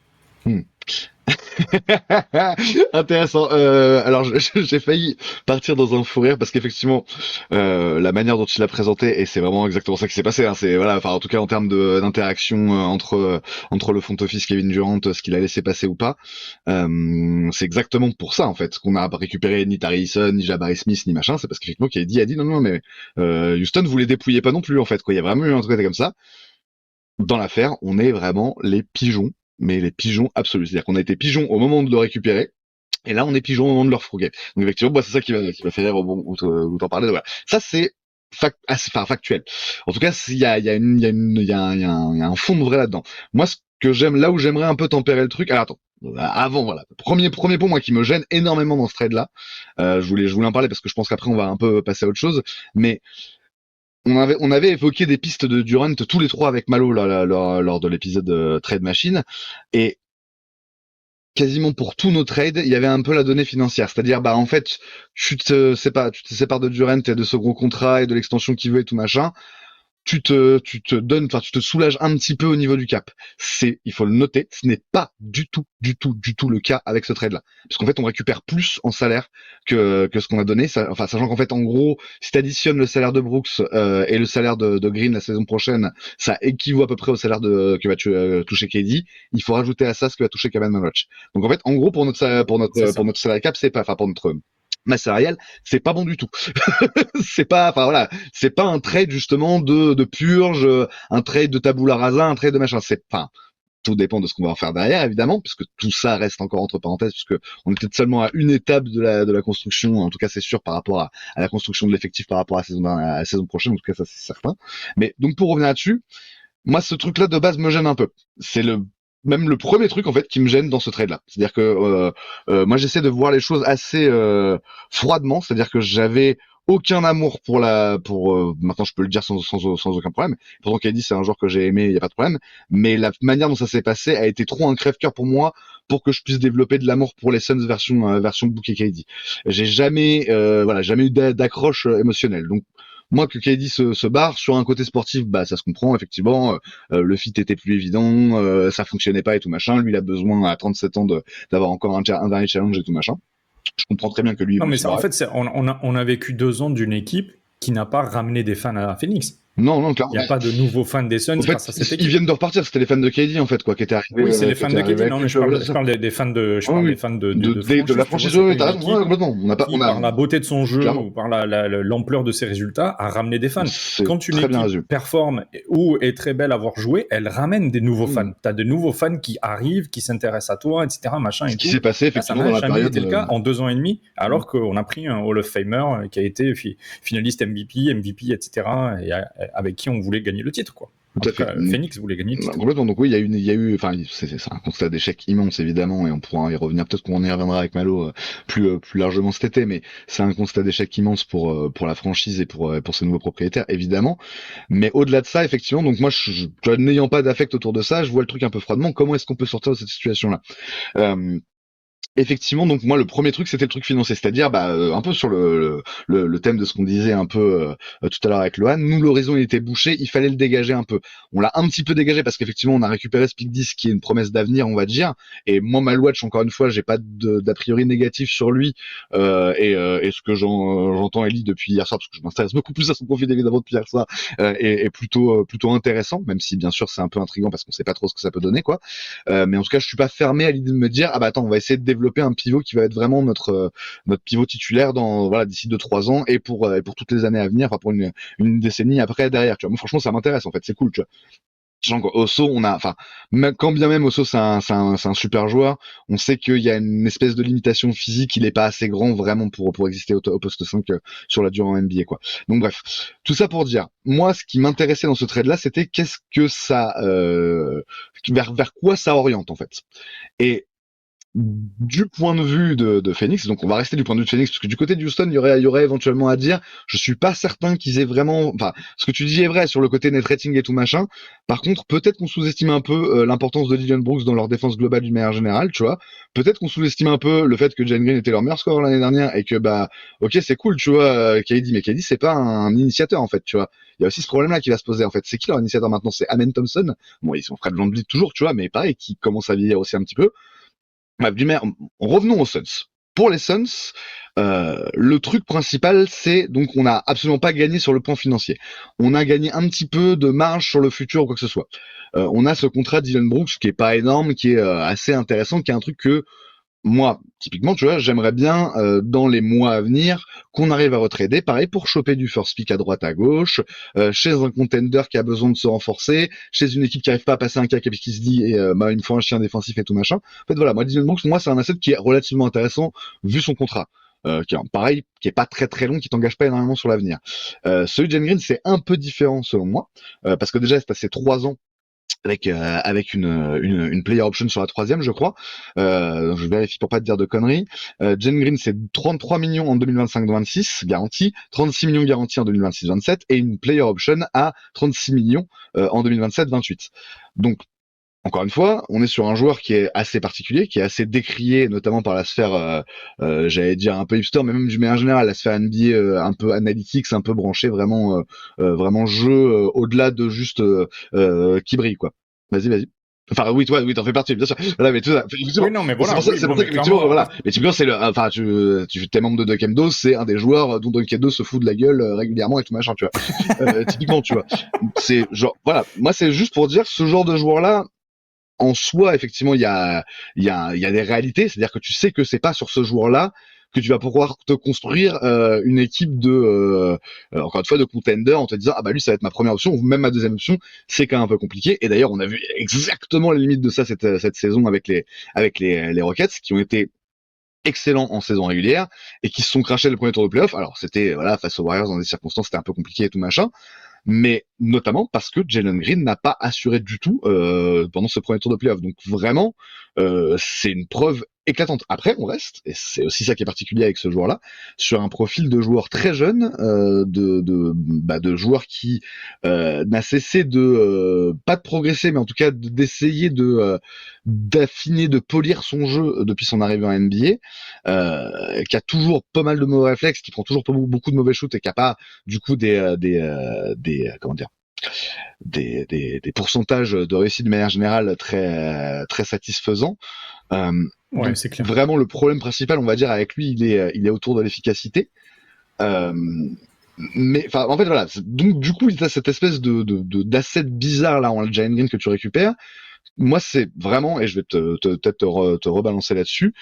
Intéressant. Alors j'ai failli partir dans un fou rire parce qu'effectivement la manière dont il a présenté, et c'est vraiment exactement ça qui s'est passé, hein, c'est en tout cas en termes d'interaction entre le front office Kevin Durant, ce qu'il a laissé passer ou pas, c'est exactement pour ça en fait qu'on a récupéré ni Tari Eason, ni Jabari Smith, ni machin. C'est parce qu'effectivement KD a dit non mais Houston, vous les dépouillez pas non plus en fait, quoi. Il y a vraiment eu un truc comme ça. Dans l'affaire, on est vraiment les pigeons, mais les pigeons absolus. C'est-à-dire qu'on a été pigeons au moment de le récupérer, et là on est pigeons au moment de le refourguer. Donc effectivement, c'est ça qui va faire rire au moment où t'en parlais. Voilà. Ça c'est factuel. En tout cas, il y a un fond de vrai là-dedans. Moi, ce que j'aime, là où j'aimerais un peu tempérer le truc. Alors attends, avant voilà, premier point moi qui me gêne énormément dans ce trade-là. Je voulais en parler parce que je pense qu'après on va un peu passer à autre chose, mais on avait évoqué des pistes de Durant tous les 3 avec Malo lors de l'épisode Trade Machine, et quasiment pour tous nos trades, il y avait un peu la donnée financière, c'est-à-dire en fait tu te sépares de Durant et de ce gros contrat et de l'extension qu'il veut et tout machin. tu te donnes, enfin, tu te soulages un petit peu au niveau du cap. Il faut le noter, ce n'est pas du tout le cas avec ce trade-là. Parce qu'en fait, on récupère plus en salaire que ce qu'on a donné. Enfin, sachant qu'en fait, en gros, si t'additionnes le salaire de Brooks, et le salaire de Green la saison prochaine, ça équivaut à peu près au salaire que va toucher KD. Il faut rajouter à ça ce que va toucher Kevin Malotch. Donc en fait, en gros, pour notre salaire cap, c'est pas, enfin, pour notre masse salariale, c'est pas bon du tout. C'est pas, enfin voilà, c'est pas un trade justement de purge, un trade de tabula rasa, un trade de machin. C'est pas. Tout dépend de ce qu'on va en faire derrière, évidemment, puisque tout ça reste encore entre parenthèses, puisque on est peut-être seulement à une étape de la construction. En tout cas, c'est sûr par rapport à la construction de l'effectif par rapport à la saison prochaine. En tout cas, ça c'est certain. Mais donc pour revenir là-dessus, moi ce truc-là de base me gêne un peu. C'est même le premier truc en fait qui me gêne dans ce trade-là. C'est-à-dire que moi j'essaie de voir les choses assez froidement. C'est-à-dire que j'avais aucun amour pour maintenant je peux le dire sans aucun problème. Pourtant KD c'est un joueur que j'ai aimé, il y a pas de problème. Mais la manière dont ça s'est passé a été trop un crève-cœur pour moi pour que je puisse développer de l'amour pour les Suns version Book et KD. J'ai jamais eu d'accroche émotionnelle. Donc moi que KD se barre sur un côté sportif, bah ça se comprend effectivement. Le fit était plus évident, ça fonctionnait pas et tout machin. Lui il a besoin à 37 ans d'avoir encore un dernier challenge et tout machin. Je comprends très bien que lui. Non mais en fait on a vécu 2 ans d'une équipe qui n'a pas ramené des fans à Phoenix. Non, clairement. Il n'y a pas de nouveaux fans des Suns. En fait, ils viennent de repartir. C'était les fans de KD, en fait, quoi, qui étaient arrivés. Oui, c'est les fans de KD. Non, mais je parle des fans de, des fans de la franchise. Oui, t'as raison. Complètement. Par la beauté de son jeu ou par l'ampleur de ses résultats, a ramené des fans. Quand une équipe performe ou est très belle à voir jouer, elle ramène des nouveaux fans. T'as de nouveaux fans qui arrivent, qui s'intéressent à toi, etc., machin et tout. Ce qui s'est passé, effectivement, dans la période. Ça n'a jamais été le cas en 2 ans et demi, alors qu'on a pris un Hall of Famer qui a été finaliste MVP, etc., et avec qui on voulait gagner le titre, quoi. Tout à fait. Phoenix voulait gagner le titre. Complètement. Donc oui, il y a eu, enfin, c'est un constat d'échec immense évidemment, et on pourra y revenir. Peut-être qu'on y reviendra avec Malo plus largement cet été, mais c'est un constat d'échec immense pour la franchise et pour ses nouveaux propriétaires évidemment. Mais au-delà de ça, effectivement, donc moi, n'ayant pas d'affect autour de ça, je vois le truc un peu froidement. Comment est-ce qu'on peut sortir de cette situation-là? Effectivement, donc moi le premier truc c'était le truc financier, c'est-à-dire un peu sur le thème de ce qu'on disait un peu tout à l'heure avec Lohan, nous l'horizon il était bouché, il fallait le dégager un peu. On l'a un petit peu dégagé parce qu'effectivement on a récupéré ce pick 10 qui est une promesse d'avenir on va dire, et moi Malwatch encore une fois j'ai pas d'a priori négatif sur lui et ce que j'entends et lis depuis hier soir parce que je m'intéresse beaucoup plus à son profil évidemment depuis hier soir est plutôt intéressant, même si bien sûr c'est un peu intriguant parce qu'on sait pas trop ce que ça peut donner quoi, mais en tout cas je suis pas fermé à l'idée de me dire attends on va essayer de développer un pivot qui va être vraiment notre pivot titulaire d'ici 2-3 ans et pour toutes les années à venir, enfin pour une décennie après derrière, tu vois. Moi franchement ça m'intéresse en fait, c'est cool, tu vois. Osso, quand bien même Osso c'est un super joueur, on sait qu'il y a une espèce de limitation physique, il est pas assez grand vraiment pour exister au poste 5 sur la durée en NBA quoi. Donc bref, tout ça pour dire, moi ce qui m'intéressait dans ce trade là, c'était qu'est-ce que ça vers quoi ça oriente en fait. Et du point de vue de Phoenix, donc on va rester du point de vue de Phoenix, parce que du côté de Houston, il y aurait éventuellement à dire, je suis pas certain qu'ils aient vraiment, enfin, ce que tu dis est vrai sur le côté net rating et tout machin. Par contre, peut-être qu'on sous-estime un peu l'importance de Dillon Brooks dans leur défense globale d'une manière générale, tu vois. Peut-être qu'on sous-estime un peu le fait que Jalen Green était leur meilleur scoreur l'année dernière et que ok, c'est cool, tu vois, KD, mais KD c'est pas un initiateur en fait, tu vois. Il y a aussi ce problème-là qui va se poser en fait. C'est qui leur initiateur maintenant? C'est Amen Thompson. Bon, ils sont Fred VanVleet toujours, tu vois, mais pareil, qui commence à vieillir aussi un petit peu. Revenons aux Suns. Pour les Suns, le truc principal, c'est donc on n'a absolument pas gagné sur le plan financier. On a gagné un petit peu de marge sur le futur ou quoi que ce soit. On a ce contrat de Dillon Brooks qui est pas énorme, qui est assez intéressant, qui est un truc que moi, typiquement, tu vois, j'aimerais bien dans les mois à venir qu'on arrive à retrader, pareil pour choper du first pick à droite à gauche, chez un contender qui a besoin de se renforcer, chez une équipe qui arrive pas à passer un cap qui se dit il me faut un chien défensif et tout machin. En fait voilà, moi Dillon Brooks, moi c'est un asset qui est relativement intéressant vu son contrat. Qui est pas très très long, qui t'engage pas énormément sur l'avenir. Celui de Jalen Green c'est un peu différent selon moi, parce que déjà c'est passé 3 ans avec une player option sur la 3e, je crois. Je vérifie pour pas te dire de conneries. Jalen Green, c'est 33 millions en 2025-26 garantis, 36 millions garantis en 2026-27 et une player option à 36 millions en 2027-28. Donc encore une fois, on est sur un joueur qui est assez particulier, qui est assez décrié, notamment par la sphère, j'allais dire un peu hipster, mais même du manière générale, la sphère NBA, un peu analytics, un peu branché, vraiment jeu au-delà de juste qui brille, quoi. Vas-y. Enfin oui, toi, oui, t'en fais partie, bien sûr. Voilà, mais tout ça, Oui, non, mais voilà. c'est pour ça qu'effectivement, voilà. Mais typiquement, c'est enfin, tu t'es membre de Dunkendo, c'est un des joueurs dont Dunkendo se fout de la gueule régulièrement et tout machin, tu vois. Typiquement, tu vois. C'est genre, voilà. Moi, c'est juste pour dire, ce genre de joueur-là, en soi, effectivement, il y a des réalités, c'est-à-dire que tu sais que c'est pas sur ce joueur-là que tu vas pouvoir te construire une équipe de encore une fois de contender en te disant ah bah lui ça va être ma première option ou même ma deuxième option, c'est quand même un peu compliqué. Et d'ailleurs on a vu exactement les limites de ça cette saison avec les Rockets qui ont été excellents en saison régulière et qui se sont crachés le premier tour de playoff. Alors c'était voilà face aux Warriors dans des circonstances c'était un peu compliqué et tout machin, mais notamment parce que Jalen Green n'a pas assuré du tout pendant ce premier tour de playoff. Donc vraiment, c'est une preuve éclatante. Après, on reste, et c'est aussi ça qui est particulier avec ce joueur-là, sur un profil de joueur très jeune, de joueur qui n'a cessé de pas de progresser, mais en tout cas d'essayer d'affiner, de polir son jeu depuis son arrivée en NBA, qui a toujours pas mal de mauvais réflexes, qui prend toujours beaucoup de mauvais shoots et qui a pas du coup comment dire, des pourcentages de réussite de manière générale très satisfaisants. Ouais, c'est clair. Vraiment, le problème principal, on va dire, avec lui, il est autour de l'efficacité. Mais enfin, en fait, voilà. Donc, du coup, il a cette espèce d'asset bizarre là en Jalen Green que tu récupères. Moi, c'est vraiment, et je vais peut-être te rebalancer là-dessus.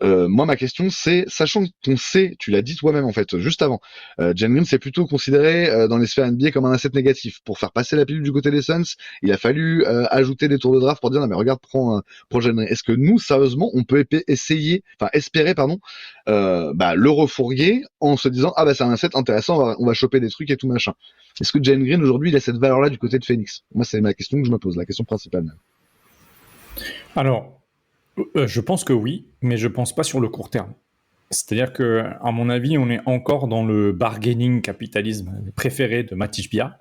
Moi, ma question, c'est, sachant qu'on sait, tu l'as dit toi-même en fait, juste avant, Jalen Green c'est plutôt considéré dans les sphères NBA comme un asset négatif. Pour faire passer la pilule du côté des Suns, il a fallu ajouter des tours de draft pour dire non mais regarde, prends Jalen Green. Est-ce que nous, sérieusement, on peut espérer, le refourguer en se disant ah bah c'est un asset intéressant, on va choper des trucs et tout machin. Est-ce que Jalen Green aujourd'hui il a cette valeur-là du côté de Phoenix? Moi, c'est ma question que je me pose, la question principale même. Alors, je pense que oui, mais je pense pas sur le court terme. C'est-à-dire que, à mon avis, on est encore dans le bargaining capitalisme préféré de Matisse Bia.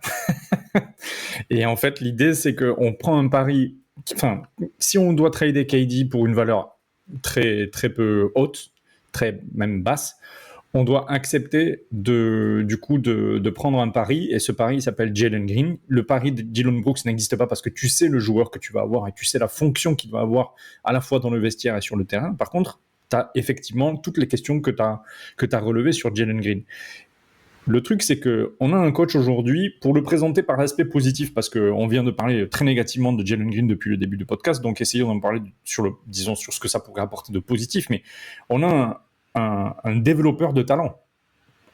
Et en fait, l'idée, c'est qu'on prend un pari. Enfin, si on doit trader KD pour une valeur très, très peu haute, très même basse, on doit accepter de prendre un pari, et ce pari s'appelle Jalen Green. Le pari de Dillon Brooks n'existe pas parce que tu sais le joueur que tu vas avoir et tu sais la fonction qu'il va avoir à la fois dans le vestiaire et sur le terrain. Par contre, tu as effectivement toutes les questions que tu as relevées sur Jalen Green. Le truc, c'est qu'on a un coach aujourd'hui, pour le présenter par l'aspect positif, parce qu'on vient de parler très négativement de Jalen Green depuis le début du podcast, donc essayons d'en parler sur ce que ça pourrait apporter de positif, mais on a un développeur de talent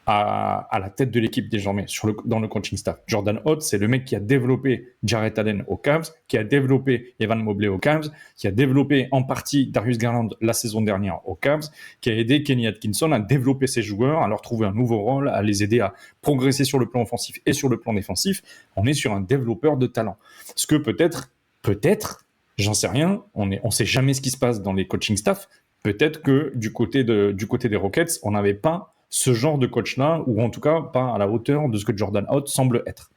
à la tête de l'équipe désormais dans le coaching staff. Jordan Hott, c'est le mec qui a développé Jarrett Allen aux Cavs, qui a développé Evan Mobley aux Cavs, qui a développé en partie Darius Garland la saison dernière aux Cavs, qui a aidé Kenny Atkinson à développer ses joueurs, à leur trouver un nouveau rôle, à les aider à progresser sur le plan offensif et sur le plan défensif. On est sur un développeur de talent. Ce que peut-être, j'en sais rien, on sait jamais ce qui se passe dans les coaching staff. Peut-être que du côté des Rockets, on n'avait pas ce genre de coach-là, ou en tout cas pas à la hauteur de ce que Jordan Hott semble être.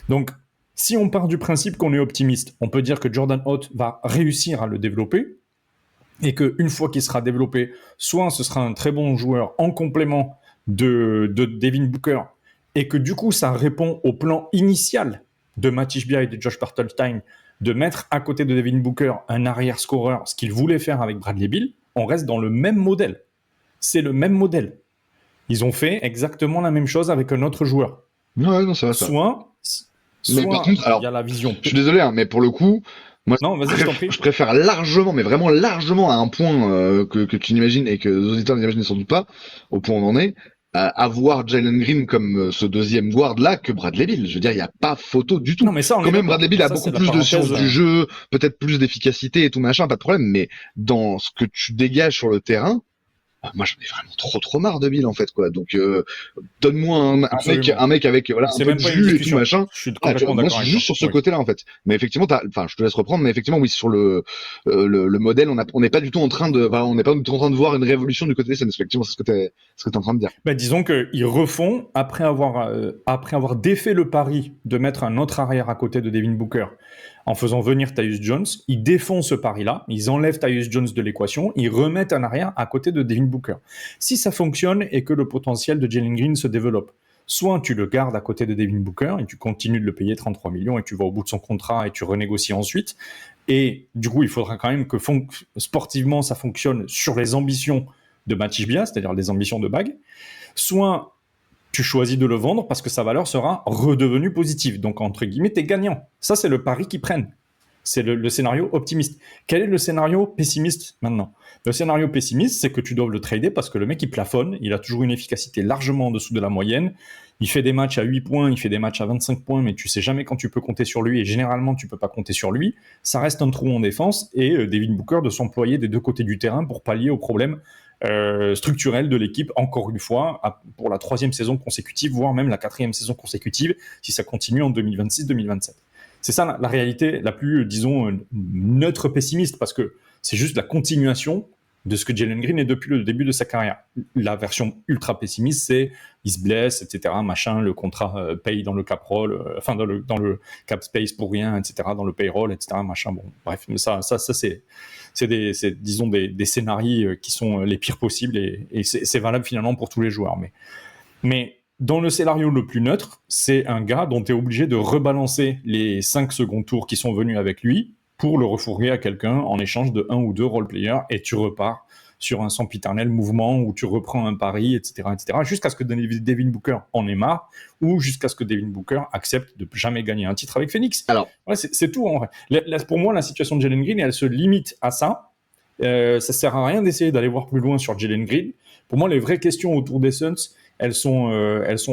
Donc, si on part du principe qu'on est optimiste, on peut dire que Jordan Hott va réussir à le développer, et qu'une fois qu'il sera développé, soit ce sera un très bon joueur en complément de Devin Booker, et que du coup ça répond au plan initial de Matisse Bia et de Josh Bartelstein, de mettre à côté de Devin Booker un arrière-scoreur, ce qu'il voulait faire avec Bradley Beal. On reste dans le même modèle. C'est le même modèle. Ils ont fait exactement la même chose avec un autre joueur. Ouais, non, ça va. Soit par contre, alors, il y a la vision. Je suis désolé, hein, mais pour le coup, moi, non, vas-y, je t'en prie. Je préfère largement, mais vraiment largement à un point que tu n'imagines et que les auditeurs n'imaginent sans doute pas, au point où on en est, avoir Jalen Green comme ce deuxième guard là que Bradley Beal. Je veux dire, il n'y a pas photo du tout. Non, mais ça, quand même, Bradley Beal a beaucoup plus de science du jeu, peut-être plus d'efficacité et tout machin, pas de problème, mais dans ce que tu dégages sur le terrain, moi j'en ai vraiment trop marre de Beal en fait quoi. Donc donne-moi un mec avec voilà un peu de jus et tout machin. Je suis complètement d'accord. Moi je suis juste sur ce côté-là en fait. Mais effectivement je te laisse reprendre, mais effectivement oui, sur le modèle, on n'est pas du tout en train de voir une révolution du côté des Suns. Effectivement, c'est ce que t'es en train de dire. Disons qu'ils refont après avoir défait le pari de mettre un autre arrière à côté de Devin Booker, en faisant venir Tyus Jones, ils défont ce pari-là, ils enlèvent Tyus Jones de l'équation, ils remettent en arrière à côté de Devin Booker. Si ça fonctionne et que le potentiel de Jalen Green se développe, soit tu le gardes à côté de Devin Booker et tu continues de le payer 33 millions et tu vas au bout de son contrat et tu renégocies ensuite. Et du coup, il faudra quand même que sportivement ça fonctionne sur les ambitions de Matisse Bia, c'est-à-dire les ambitions de bague. Soit tu choisis de le vendre parce que sa valeur sera redevenue positive. Donc, entre guillemets, t'es gagnant. Ça, c'est le pari qu'ils prennent. C'est le scénario optimiste. Quel est le scénario pessimiste maintenant ? Le scénario pessimiste, c'est que tu dois le trader parce que le mec, il plafonne. Il a toujours une efficacité largement en dessous de la moyenne. Il fait des matchs à 8 points, il fait des matchs à 25 points, mais tu sais jamais quand tu peux compter sur lui. Et généralement, tu peux pas compter sur lui. Ça reste un trou en défense. Et Devin Booker de s'employer des deux côtés du terrain pour pallier aux problèmes structurels de l'équipe, encore une fois, pour la 3e saison consécutive, voire même la 4e saison consécutive, si ça continue en 2026-2027. C'est ça la réalité la plus, disons, neutre pessimiste, parce que c'est juste la continuation de ce que Jalen Green est depuis le début de sa carrière. La version ultra pessimiste, c'est il se blesse, etc., machin, le contrat paye dans le cap roll, enfin dans le cap space pour rien, etc., dans le payroll, etc., machin. Bon, bref, mais ça c'est disons des scénarios qui sont les pires possibles et c'est valable finalement pour tous les joueurs. Mais dans le scénario le plus neutre, c'est un gars dont tu es obligé de rebalancer les 5 seconds tours qui sont venus avec lui pour le refourguer à quelqu'un en échange de 1 ou 2 role-players, et tu repars sur un sempiternel mouvement où tu reprends un pari, etc., jusqu'à ce que Devin Booker en ait marre, ou jusqu'à ce que Devin Booker accepte de jamais gagner un titre avec Phoenix. Alors, ouais, c'est tout en vrai. Pour moi, la situation de Jalen Green, elle se limite à ça. Ça sert à rien d'essayer d'aller voir plus loin sur Jalen Green. Pour moi, les vraies questions autour des Suns, elles sont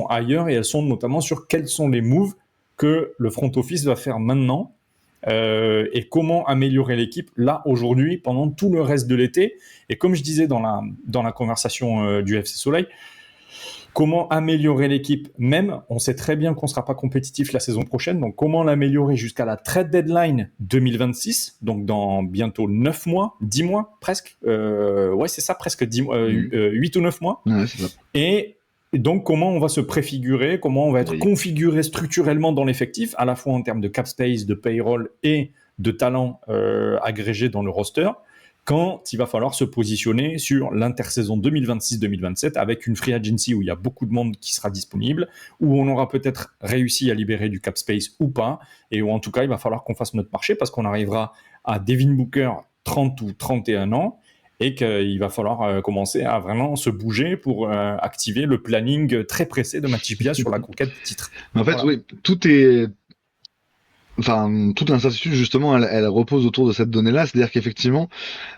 ailleurs, et elles sont notamment sur quels sont les moves que le front office va faire maintenant, et comment améliorer l'équipe là, aujourd'hui, pendant tout le reste de l'été. Et comme je disais dans la conversation du FC Soleil, comment améliorer l'équipe même, on sait très bien qu'on ne sera pas compétitif la saison prochaine, donc comment l'améliorer jusqu'à la trade deadline 2026, donc dans bientôt 9 mois, 10 mois presque, ouais c'est ça, presque 10 mois, 8 ou 9 mois, Ouais, c'est ça. Et donc, comment on va se préfigurer, comment on va être configuré structurellement dans l'effectif, à la fois en termes de cap space, de payroll et de talent agrégé dans le roster, quand il va falloir se positionner sur l'intersaison 2026-2027 avec une free agency où il y a beaucoup de monde qui sera disponible, où on aura peut-être réussi à libérer du cap space ou pas, et où en tout cas, il va falloir qu'on fasse notre marché parce qu'on arrivera à Devin Booker 30 ou 31 ans, et qu'il va falloir commencer à vraiment se bouger pour activer le planning très pressé de Matisse Bia sur la conquête du titre. En fait, Voilà. oui, toute l'incertitude, justement, elle repose autour de cette donnée-là. C'est-à-dire qu'effectivement,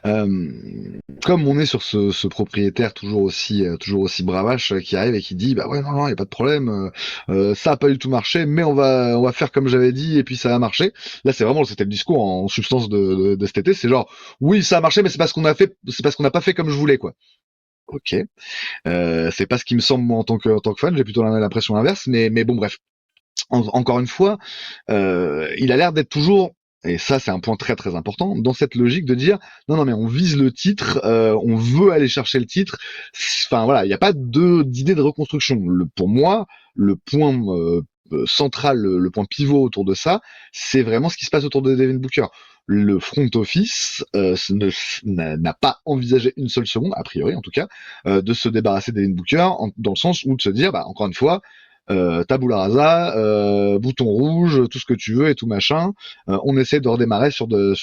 comme on est sur ce propriétaire toujours aussi bravache qui arrive et qui dit, bah ouais, non, y a pas de problème, ça a pas du tout marché, mais on va faire comme j'avais dit et puis ça a marché. Là, c'était le discours en substance de cet été. C'est genre, oui, ça a marché, mais c'est parce qu'on n'a pas fait comme je voulais, quoi. Ok. C'est pas ce qui me semble, moi, en tant que fan. J'ai plutôt l'impression inverse, mais bon, bref. Encore une fois, il a l'air d'être toujours, et ça c'est un point très très important, dans cette logique de dire non mais on vise le titre, on veut aller chercher le titre. Enfin voilà, il n'y a pas d'idée de reconstruction. Pour moi, le point central, le point pivot autour de ça, c'est vraiment ce qui se passe autour de Devin Booker. Le front office n'a pas envisagé une seule seconde, a priori en tout cas, de se débarrasser de Devin Booker, dans le sens où de se dire, bah encore une fois, tabula rasa, bouton rouge, tout ce que tu veux et tout machin. On essaie de redémarrer sur du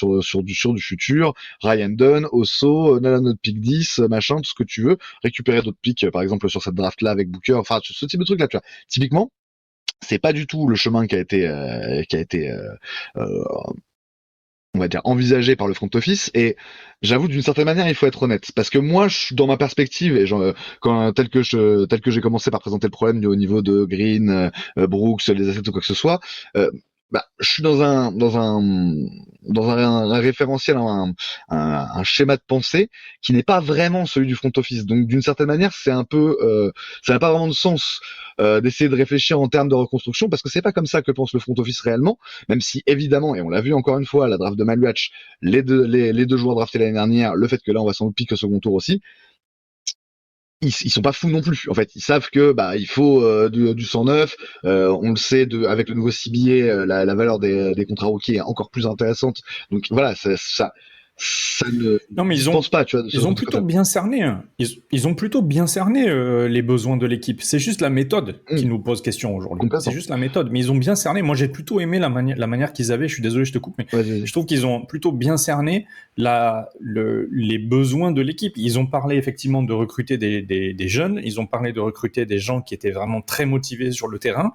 futur. Ryan Dunn, Osso, notre pick 10, machin, tout ce que tu veux. Récupérer d'autres picks, par exemple sur cette draft là avec Booker. Enfin, ce type de truc là, tu vois. Typiquement, c'est pas du tout le chemin qui a été on va dire envisagé par le front office, et j'avoue d'une certaine manière il faut être honnête, parce que moi dans ma perspective, et tel que j'ai commencé par présenter le problème au niveau de Green, Brooks, les assets ou quoi que ce soit, je suis dans un référentiel, un schéma de pensée qui n'est pas vraiment celui du front office. Donc d'une certaine manière, c'est un peu, ça n'a pas vraiment de sens d'essayer de réfléchir en termes de reconstruction, parce que c'est pas comme ça que pense le front office réellement. Même si évidemment, et on l'a vu encore une fois, la draft de Maluach, les deux joueurs draftés l'année dernière, le fait que là on va sans doute piquer au second tour aussi. ils sont pas fous non plus. En fait, ils savent que bah il faut du 109. On le sait avec le nouveau CBA, la valeur des contrats rookies est encore plus intéressante. Donc voilà, ça ne Non, mais je pense pas, tu vois. ils ont plutôt bien cerné. Hein. Ils ont plutôt bien cerné les besoins de l'équipe. C'est juste la méthode qui nous pose question aujourd'hui. C'est juste la méthode. Mais ils ont bien cerné. Moi, j'ai plutôt aimé la manière qu'ils avaient. Je suis désolé, je te coupe, mais je trouve qu'ils ont plutôt bien cerné les besoins de l'équipe. Ils ont parlé effectivement de recruter des jeunes. Ils ont parlé de recruter des gens qui étaient vraiment très motivés sur le terrain.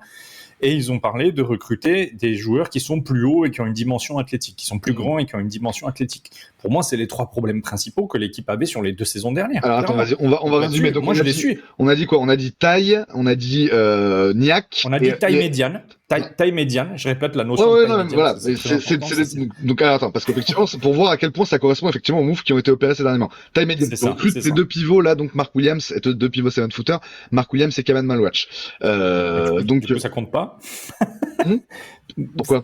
Et ils ont parlé de recruter des joueurs qui sont plus hauts et qui ont une dimension athlétique, qui sont plus grands et qui ont une dimension athlétique. Pour moi, c'est les 3 problèmes principaux que l'équipe avait sur les 2 saisons dernières. Alors attends, vas-y, on va résumer. Donc moi, je les suis. On a dit quoi? On a dit taille, on a dit niaque. On a dit taille médiane. Taille médiane, je répète la notion de taille médiane. Voilà. Donc alors, attends, parce qu'effectivement, c'est pour voir à quel point ça correspond effectivement aux moves qui ont été opérés ces dernièrement. Taille médiane. On recrute ces 2 pivots là, donc Mark Williams et 2 pivots 7-footer, Mark Williams et Kaman Malwatch. Du coup, ça compte pas. Pourquoi?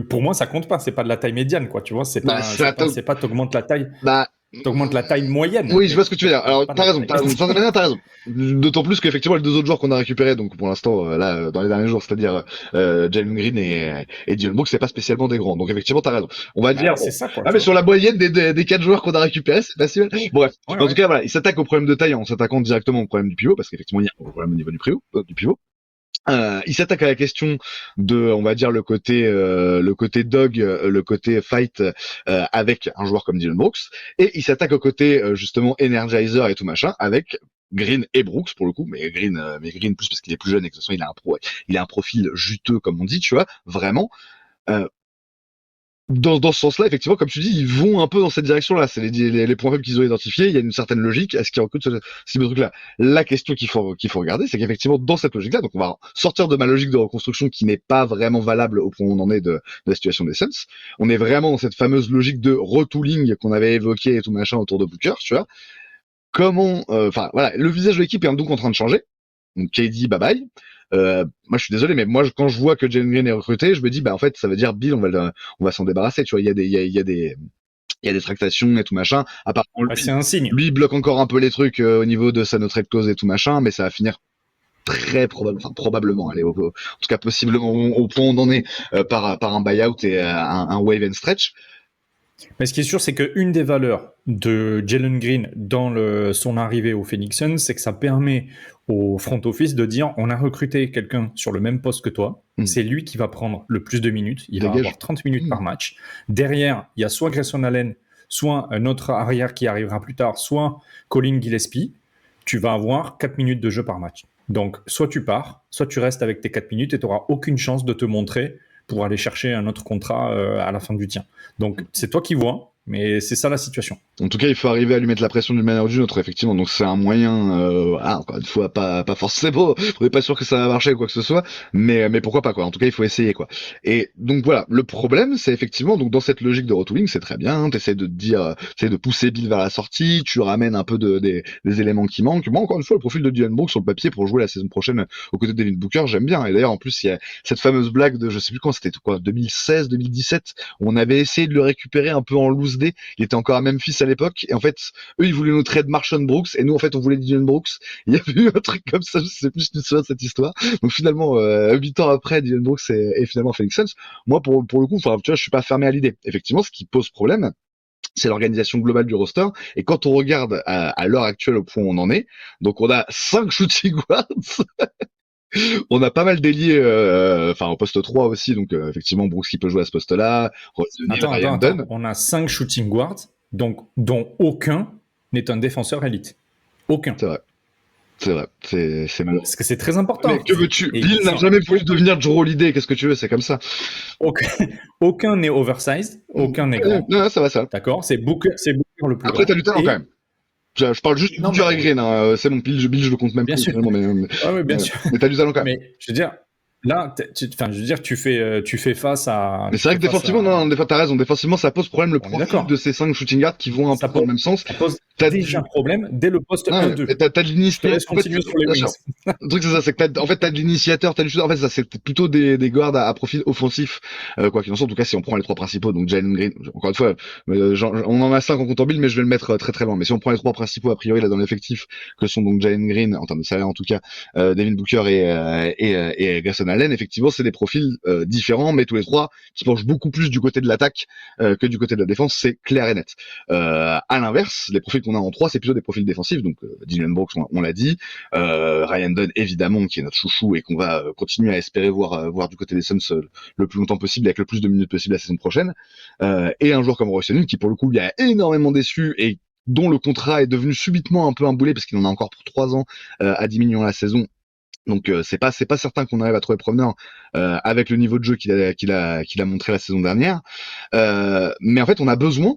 Pour moi, ça compte pas. C'est pas de la taille médiane, quoi. Tu vois, c'est pas t'augmentes la taille. T'augmentes la taille moyenne. Oui, je vois ce que tu veux dire. Alors, t'as raison. T'as raison. D'autant plus qu'effectivement, les 2 autres joueurs qu'on a récupérés, donc pour l'instant, là, dans les derniers jours, c'est-à-dire Jalen Green et Dillon Brooks, c'est pas spécialement des grands. Donc effectivement, t'as raison. On va dire. C'est ça, quoi. Ah, mais sur la moyenne des 4 joueurs qu'on a récupérés, c'est pas si mal. Bref. En tout cas, voilà, ils s'attaquent au problème de taille en s'attaquant directement au problème du pivot, parce qu'effectivement, il y a un problème au niveau du pivot. Il s'attaque à la question de, on va dire, le côté dog, le côté fight avec un joueur comme Dillon Brooks, et il s'attaque au côté justement energizer et tout machin avec Green et Brooks pour le coup, mais Green plus parce qu'il est plus jeune et que de toute façon il a un profil juteux comme on dit, tu vois, vraiment. Dans ce sens-là, effectivement, comme tu dis, ils vont un peu dans cette direction-là. C'est les points faibles qu'ils ont identifiés. Il y a une certaine logique. Est-ce qu'ils recrutent ce type de truc-là? La question qu'il faut regarder, c'est qu'effectivement, dans cette logique-là, donc on va sortir de ma logique de reconstruction qui n'est pas vraiment valable au point où on en est de la situation des Suns. On est vraiment dans cette fameuse logique de retooling qu'on avait évoqué et tout machin autour de Booker, tu vois. Comment, voilà, le visage de l'équipe est donc en train de changer. Donc KD, bye bye. Moi je suis désolé, mais moi quand je vois que Jalen Green est recruté, je me dis bah en fait ça veut dire Bill, on va s'en débarrasser, tu vois. Il y a des tractations et tout machin. Apparemment c'est un signe. Lui il bloque encore un peu les trucs au niveau de sa no trade clause et tout machin, mais ça va finir très probablement, allez, en tout cas possiblement au point où on en est par un buyout et un wave and stretch. Mais ce qui est sûr, c'est qu'une des valeurs de Jalen Green dans son arrivée au Phoenix Suns, c'est que ça permet au front office de dire on a recruté quelqu'un sur le même poste que toi, c'est lui qui va prendre le plus de minutes, il va avoir 30 minutes par match. Derrière, il y a soit Grayson Allen, soit un autre arrière qui arrivera plus tard, soit Colin Gillespie. Tu vas avoir 4 minutes de jeu par match. Donc, soit tu pars, soit tu restes avec tes 4 minutes et tu n'auras aucune chance de te montrer pour aller chercher un autre contrat à la fin du tien. Donc, c'est toi qui vois, mais c'est ça la situation. En tout cas, il faut arriver à lui mettre la pression d'une manière ou d'une autre, effectivement. Donc, c'est un moyen, encore une fois, pas forcément, on n'est pas sûr que ça va marcher ou quoi que ce soit, mais pourquoi pas, quoi. En tout cas, il faut essayer, quoi. Et donc, voilà. Le problème, c'est effectivement, donc, dans cette logique de retooling, c'est très bien, t'essaies de de pousser Bill vers la sortie, tu ramènes un peu des éléments qui manquent. Moi, encore une fois, le profil de Dillon Brooks sur le papier pour jouer la saison prochaine aux côtés de Devin Booker, j'aime bien. Et d'ailleurs, en plus, il y a cette fameuse blague de, je sais plus quand c'était, 2016, 2017, où on avait essayé de le récupérer un peu en loose day. Il était encore à Memphis à l'époque, et en fait, eux, ils voulaient nous trade Marshon Brooks, et nous, en fait, on voulait Dillon Brooks. Il y avait eu un truc comme ça, je sais plus si tu te souviens de cette histoire. Donc finalement, 8 ans après, Dillon Brooks est finalement Phoenix Suns. Moi, pour le coup, tu vois, je suis pas fermé à l'idée. Effectivement, ce qui pose problème, c'est l'organisation globale du roster. Et quand on regarde à l'heure actuelle au point où on en est, donc on a 5 shooting guards. On a pas mal d'ailiers, au poste 3 aussi, donc effectivement Brooks qui peut jouer à ce poste-là. Attends. On a 5 shooting guards, donc dont aucun n'est un défenseur élite. Aucun. C'est vrai. C'est malheureux. Parce que c'est très important. Mais que veux-tu? Bill n'a jamais voulu devenir Joe Holiday. Qu'est-ce que tu veux? C'est comme ça. Aucun n'est oversized, aucun n'est grand. Non, ça va, ça. D'accord? C'est Booker le plus grand. Après, t'as du talent quand même. Je parle juste de Booker et Green, hein. C'est mon Bill, je le compte même bien plus. Sûr. Oui, bien sûr. Mais t'as du talent quand même. Mais je veux dire, là, tu fais face à. Mais c'est vrai que défensivement, non, t'as raison. Défensivement, ça pose problème le profil de ces 5 shooting guards qui vont un peu dans le même sens. t'as déjà un problème dès le poste 1-2. T'as de Je te l'initiateur. laisse continuer sur les wings. Le truc, c'est ça, c'est que t'as de l'initiateur, t'as du shooter. En fait, ça, c'est plutôt des guards à profil offensif, quoi qu'il en soit. En tout cas, si on prend les 3 principaux, donc Jalen Green, encore une fois, on en a 5 en comptant Bill, mais je vais le mettre très très loin. Mais si on prend les 3 principaux, a priori, là, dans l'effectif, que sont donc Jalen Green, en termes de salaire, en tout cas, Devin Booker et Grayson Allen, effectivement, c'est des profils, différents, mais tous les 3 qui penchent beaucoup plus du côté de l'attaque, que du côté de la défense, c'est clair et net. À l'inverse, les profils qu'on a en 3, c'est plutôt des profils défensifs, donc Dylan Brooks, on l'a dit, Ryan Dunn évidemment qui est notre chouchou et qu'on va continuer à espérer voir du côté des Suns le plus longtemps possible avec le plus de minutes possible la saison prochaine, et un joueur comme Royce O'Neal qui pour le coup lui a énormément déçu et dont le contrat est devenu subitement un peu un boulet parce qu'il en a encore pour 3 ans à 10 millions la saison. Donc c'est pas certain qu'on arrive à trouver promeneur avec le niveau de jeu qu'il a montré la saison dernière, mais en fait on a besoin.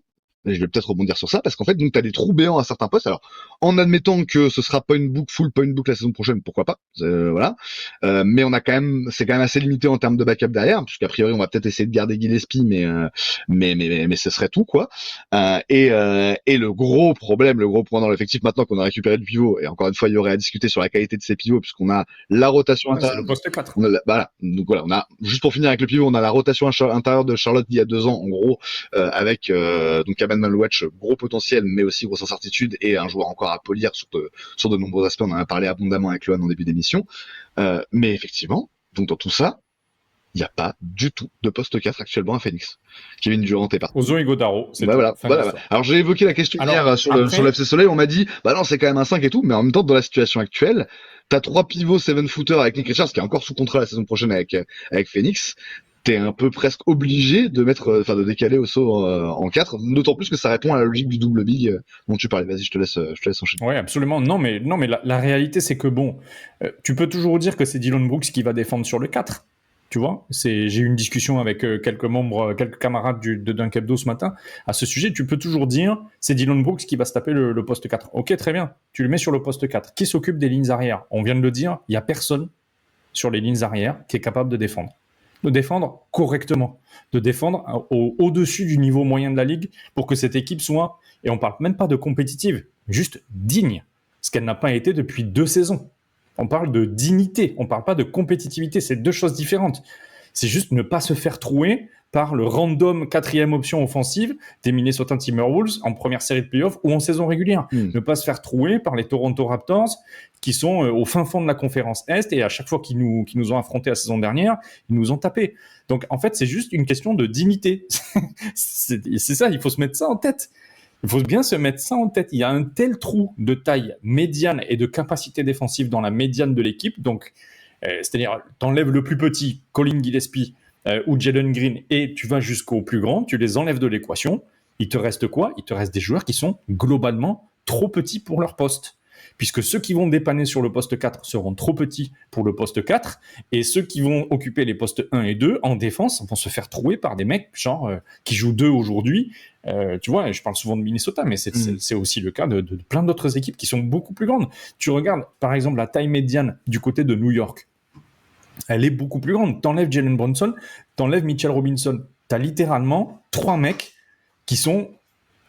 Et je vais peut-être rebondir sur ça parce qu'en fait donc t'as des trous béants à certains postes. Alors en admettant que ce sera full point book la saison prochaine, pourquoi pas, voilà. Mais c'est quand même assez limité en termes de backup derrière, puisqu'a priori on va peut-être essayer de garder Gillespie, mais ce serait tout quoi. Et le gros point dans l'effectif maintenant qu'on a récupéré du pivot, et encore une fois il y aurait à discuter sur la qualité de ces pivots puisqu'on a la rotation intérieure. C'est le poste 4. Voilà. Donc voilà, on a juste pour finir avec le pivot, on a la rotation intérieure de Charlotte d'il y a 2 ans en gros, avec donc Caban Malwatch, gros potentiel mais aussi grosse incertitude et un joueur encore à polir sur de nombreux aspects. On en a parlé abondamment avec Lohan en début d'émission, mais effectivement donc dans tout ça il n'y a pas du tout de poste 4 actuellement à Phoenix. Kevin Durant est parti. Ozo et Godaro, c'est voilà. Alors j'ai évoqué la question hier sur le FC Soleil, on m'a dit bah non c'est quand même un 5 et tout, mais en même temps dans la situation actuelle t'as 3 pivots 7-footers avec Nick Richards qui est encore sous contrat la saison prochaine avec Phoenix. T'es un peu presque obligé de décaler Oso en 4, d'autant plus que ça répond à la logique du double big dont tu parlais. Vas-y, je te laisse enchaîner. Oui, absolument. Non, mais la réalité, c'est que bon, tu peux toujours dire que c'est Dillon Brooks qui va défendre sur le 4. Tu vois, j'ai eu une discussion avec quelques camarades de Dunk Hebdo ce matin à ce sujet. Tu peux toujours dire c'est Dillon Brooks qui va se taper le poste 4. Ok, très bien. Tu le mets sur le poste 4. Qui s'occupe des lignes arrière? On vient de le dire, il n'y a personne sur les lignes arrière qui est capable de défendre. De défendre correctement, de défendre au-dessus du niveau moyen de la ligue pour que cette équipe soit, et on parle même pas de compétitive, juste digne, ce qu'elle n'a pas été depuis 2 saisons. On parle de dignité, on parle pas de compétitivité, c'est 2 choses différentes. C'est juste ne pas se faire trouer par le random 4e option offensive des Minnesota Timberwolves en première série de playoffs ou en saison régulière. Ne pas se faire trouer par les Toronto Raptors qui sont au fin fond de la conférence Est et à chaque fois qu'ils nous ont affrontés la saison dernière, ils nous ont tapé. Donc en fait, c'est juste une question de dignité. c'est ça, il faut se mettre ça en tête. Il faut bien se mettre ça en tête. Il y a un tel trou de taille médiane et de capacité défensive dans la médiane de l'équipe. Donc, c'est-à-dire, t'enlèves le plus petit, Colin Gillespie ou Jalen Green, et tu vas jusqu'au plus grand, tu les enlèves de l'équation. Il te reste quoi? Il te reste des joueurs qui sont globalement trop petits pour leur poste. Puisque ceux qui vont dépanner sur le poste 4 seront trop petits pour le poste 4, et ceux qui vont occuper les postes 1 et 2 en défense vont se faire trouer par des mecs genre qui jouent 2 aujourd'hui. Tu vois, je parle souvent de Minnesota, mais c'est aussi le cas de plein d'autres équipes qui sont beaucoup plus grandes. Tu regardes, par exemple, la taille médiane du côté de New York. Elle est beaucoup plus grande. T'enlèves Jalen Brunson, t'enlèves Mitchell Robinson. T'as littéralement 3 mecs qui sont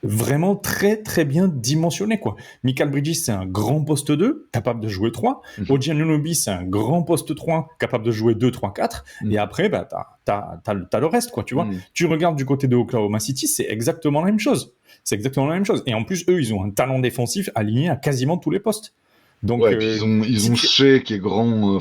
vraiment très très bien dimensionné quoi. Michael Bridges c'est un grand poste 2 capable de jouer 3, OG Anunoby c'est un grand poste 3 capable de jouer 2, 3, 4 et après bah, t'as le reste quoi tu vois. Tu regardes du côté de Oklahoma City, c'est exactement la même chose, et en plus eux ils ont un talent défensif aligné à quasiment tous les postes. Donc, ouais, ils ont Shea qui est grand,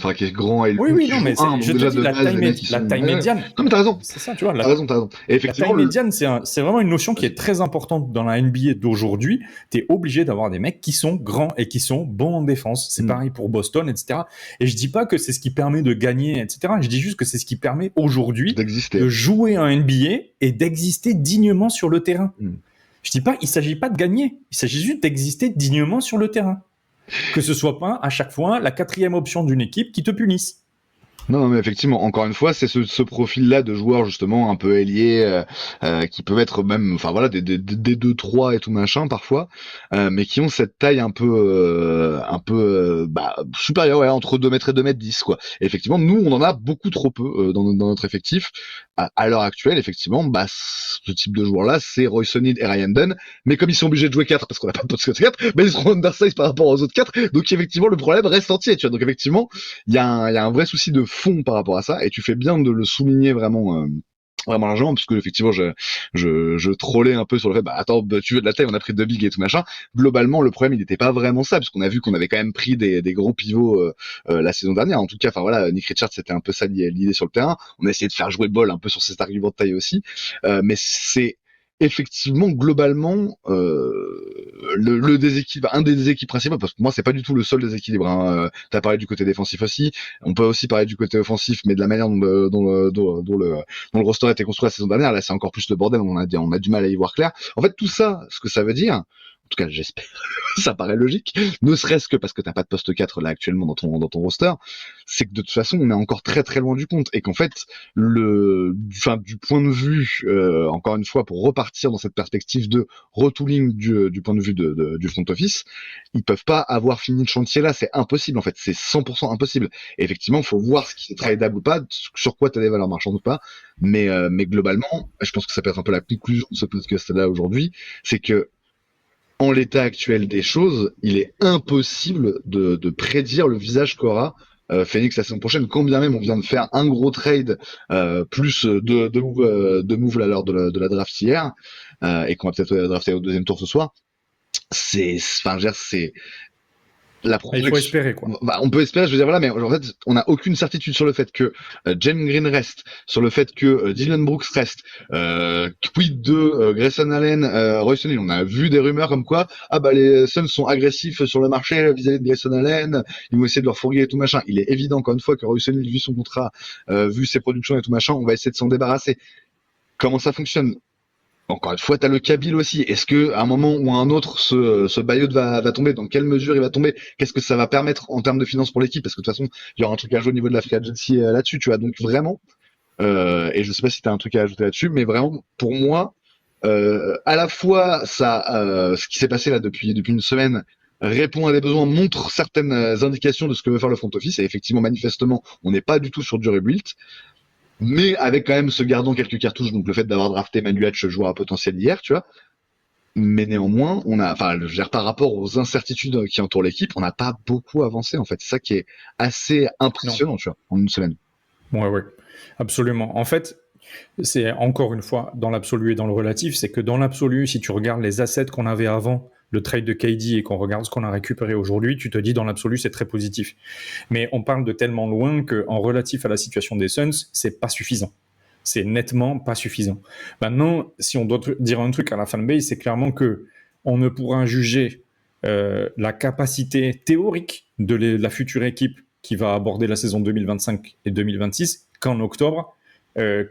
et oui, non, mais je te dis la taille médiane. Non, mais t'as raison. C'est ça, tu vois. T'as raison. Et effectivement, la taille médiane, c'est vraiment une notion qui est très importante dans la NBA d'aujourd'hui. T'es obligé d'avoir des mecs qui sont grands et qui sont bons en défense. C'est pareil pour Boston, etc. Et je dis pas que c'est ce qui permet de gagner, etc. Je dis juste que c'est ce qui permet aujourd'hui de jouer en NBA et d'exister dignement sur le terrain. Je dis pas, il s'agit pas de gagner. Il s'agit juste d'exister dignement sur le terrain. Que ce soit pas à chaque fois la 4e option d'une équipe qui te punisse. Non, mais effectivement, encore une fois, c'est ce profil-là de joueurs justement un peu ailiers, qui peuvent être même, enfin voilà, des 2-3 et tout machin parfois, mais qui ont cette taille supérieure, ouais, entre 2 mètres et 2 mètres 10 quoi. Et effectivement, nous, on en a beaucoup trop peu dans notre effectif. À l'heure actuelle, effectivement, ce type de joueur-là, c'est Royce O'Neal et Ryan Dunn, mais comme ils sont obligés de jouer 4 parce qu'on n'a pas de poste 4, ils seront undersize par rapport aux autres 4, donc effectivement, le problème reste entier, tu vois. Donc effectivement, il y a un vrai souci de fond par rapport à ça, et tu fais bien de le souligner vraiment largement, parce que effectivement je trollais un peu sur le fait, attends, tu veux de la taille, on a pris 2 bigs et tout machin. Globalement, le problème il n'était pas vraiment ça, parce qu'on a vu qu'on avait quand même pris des gros pivots la saison dernière. En tout cas, enfin voilà, Nick Richards, c'était un peu ça l'idée sur le terrain. On a essayé de faire jouer Ball un peu sur cet argument de taille aussi, mais c'est effectivement globalement le déséquilibre, un des déséquilibres principaux, parce que moi c'est pas du tout le seul déséquilibre, hein. T'as parlé du côté défensif aussi, on peut aussi parler du côté offensif, mais de la manière dont le roster a été construit la saison dernière, là c'est encore plus le bordel, on a du mal à y voir clair. En fait, tout ça, ce que ça veut dire, en tout cas j'espère, ça paraît logique, ne serait-ce que parce que t'as pas de poste 4 là actuellement dans ton roster, c'est que de toute façon on est encore très très loin du compte, et qu'en fait du point de vue, encore une fois, pour repartir dans cette perspective de retooling du point de vue du front office, ils peuvent pas avoir fini le chantier là, c'est impossible en fait, c'est 100% impossible. Et effectivement, faut voir ce qui est tradable ou pas, sur quoi t'as des valeurs marchandes ou pas, mais globalement, je pense que ça peut être un peu la conclusion de ce podcast là aujourd'hui, c'est que en l'état actuel des choses, il est impossible de prédire le visage qu'aura Phoenix la saison prochaine, quand bien même on vient de faire un gros trade plus de moves à l'heure de la draft hier, et qu'on va peut-être drafter au deuxième tour ce soir. C'est la Il faut espérer, quoi. On peut espérer, je veux dire, voilà, mais en fait, on n'a aucune certitude sur le fait que Jalen Green reste, sur le fait que Dylan Brooks reste, quid de Grayson Allen, Royce O'Neal. On a vu des rumeurs comme quoi, les Suns sont agressifs sur le marché vis-à-vis de Grayson Allen, ils vont essayer de leur fourguer et tout machin. Il est évident, encore une fois, que Royce O'Neal, vu son contrat, vu ses productions et tout machin, on va essayer de s'en débarrasser. Comment ça fonctionne? Encore une fois, t'as le Kabil aussi. Est-ce que à un moment ou à un autre, ce buyout va tomber? Dans quelle mesure il va tomber? Qu'est-ce que ça va permettre en termes de finances pour l'équipe? Parce que de toute façon, il y aura un truc à jouer au niveau de la free agency là-dessus, tu vois. Donc vraiment, et je sais pas si t'as un truc à ajouter là-dessus, mais vraiment, pour moi, à la fois ce qui s'est passé là depuis une semaine répond à des besoins, montre certaines indications de ce que veut faire le front office, et effectivement, manifestement, on n'est pas du tout sur du rebuild, mais avec quand même ce gardant quelques cartouches, donc le fait d'avoir drafté Manuach, joueur à potentiel d'hier, tu vois. Mais néanmoins, je veux dire, par rapport aux incertitudes qui entourent l'équipe, on n'a pas beaucoup avancé, en fait. C'est ça qui est assez impressionnant, tu vois, en une semaine. Ouais, absolument. En fait, c'est encore une fois, dans l'absolu et dans le relatif, c'est que dans l'absolu, si tu regardes les assets qu'on avait avant le trade de KD et qu'on regarde ce qu'on a récupéré aujourd'hui, tu te dis dans l'absolu, c'est très positif. Mais on parle de tellement loin qu'en relatif à la situation des Suns, c'est pas suffisant. C'est nettement pas suffisant. Maintenant, si on doit dire un truc à la fanbase, c'est clairement que on ne pourra juger la capacité théorique de la future équipe qui va aborder la saison 2025 et 2026 qu'en octobre,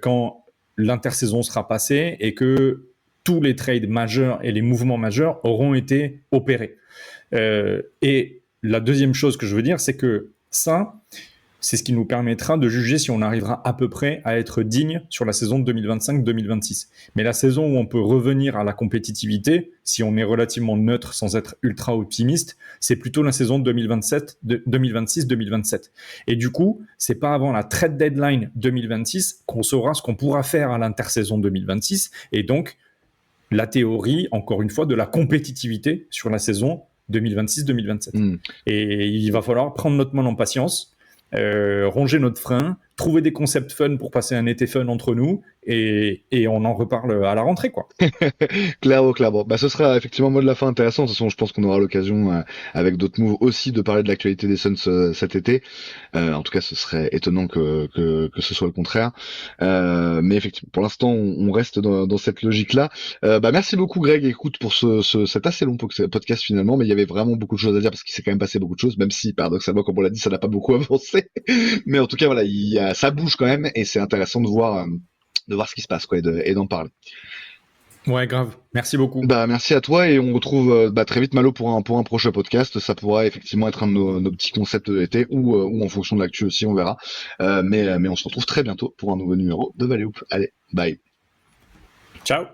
quand l'intersaison sera passée et que tous les trades majeurs et les mouvements majeurs auront été opérés. Et la deuxième chose que je veux dire, c'est que ça, c'est ce qui nous permettra de juger si on arrivera à peu près à être digne sur la saison 2025-2026. Mais la saison où on peut revenir à la compétitivité, si on est relativement neutre sans être ultra optimiste, c'est plutôt la saison 2026-2027. Et du coup, c'est pas avant la trade deadline 2026 qu'on saura ce qu'on pourra faire à l'intersaison 2026. Et donc, la théorie, encore une fois, de la compétitivité sur la saison 2026-2027. Et il va falloir prendre notre mal en patience, ronger notre frein, trouver des concepts fun pour passer un été fun entre nous, et on en reparle à la rentrée, quoi. Clairement. Ce sera effectivement un mot de la fin intéressant. De toute façon, je pense qu'on aura l'occasion, avec d'autres moves aussi, de parler de l'actualité des Suns cet été. En tout cas, ce serait étonnant que ce soit le contraire. Mais effectivement, pour l'instant, on reste dans cette logique-là. Merci beaucoup, Greg. Écoute, pour cet assez long podcast finalement, mais il y avait vraiment beaucoup de choses à dire parce qu'il s'est quand même passé beaucoup de choses, même si paradoxalement, comme on l'a dit, ça n'a pas beaucoup avancé. Mais en tout cas, voilà, ça bouge quand même, et c'est intéressant de voir ce qui se passe, quoi, et d'en parler. Ouais, grave. Merci beaucoup. Bah, merci à toi et on retrouve très vite Malo pour un prochain podcast. Ça pourra effectivement être un de nos petits concepts de l'été ou en fonction de l'actu aussi, on verra. Mais on se retrouve très bientôt pour un nouveau numéro de Valley Hoop. Allez, bye. Ciao.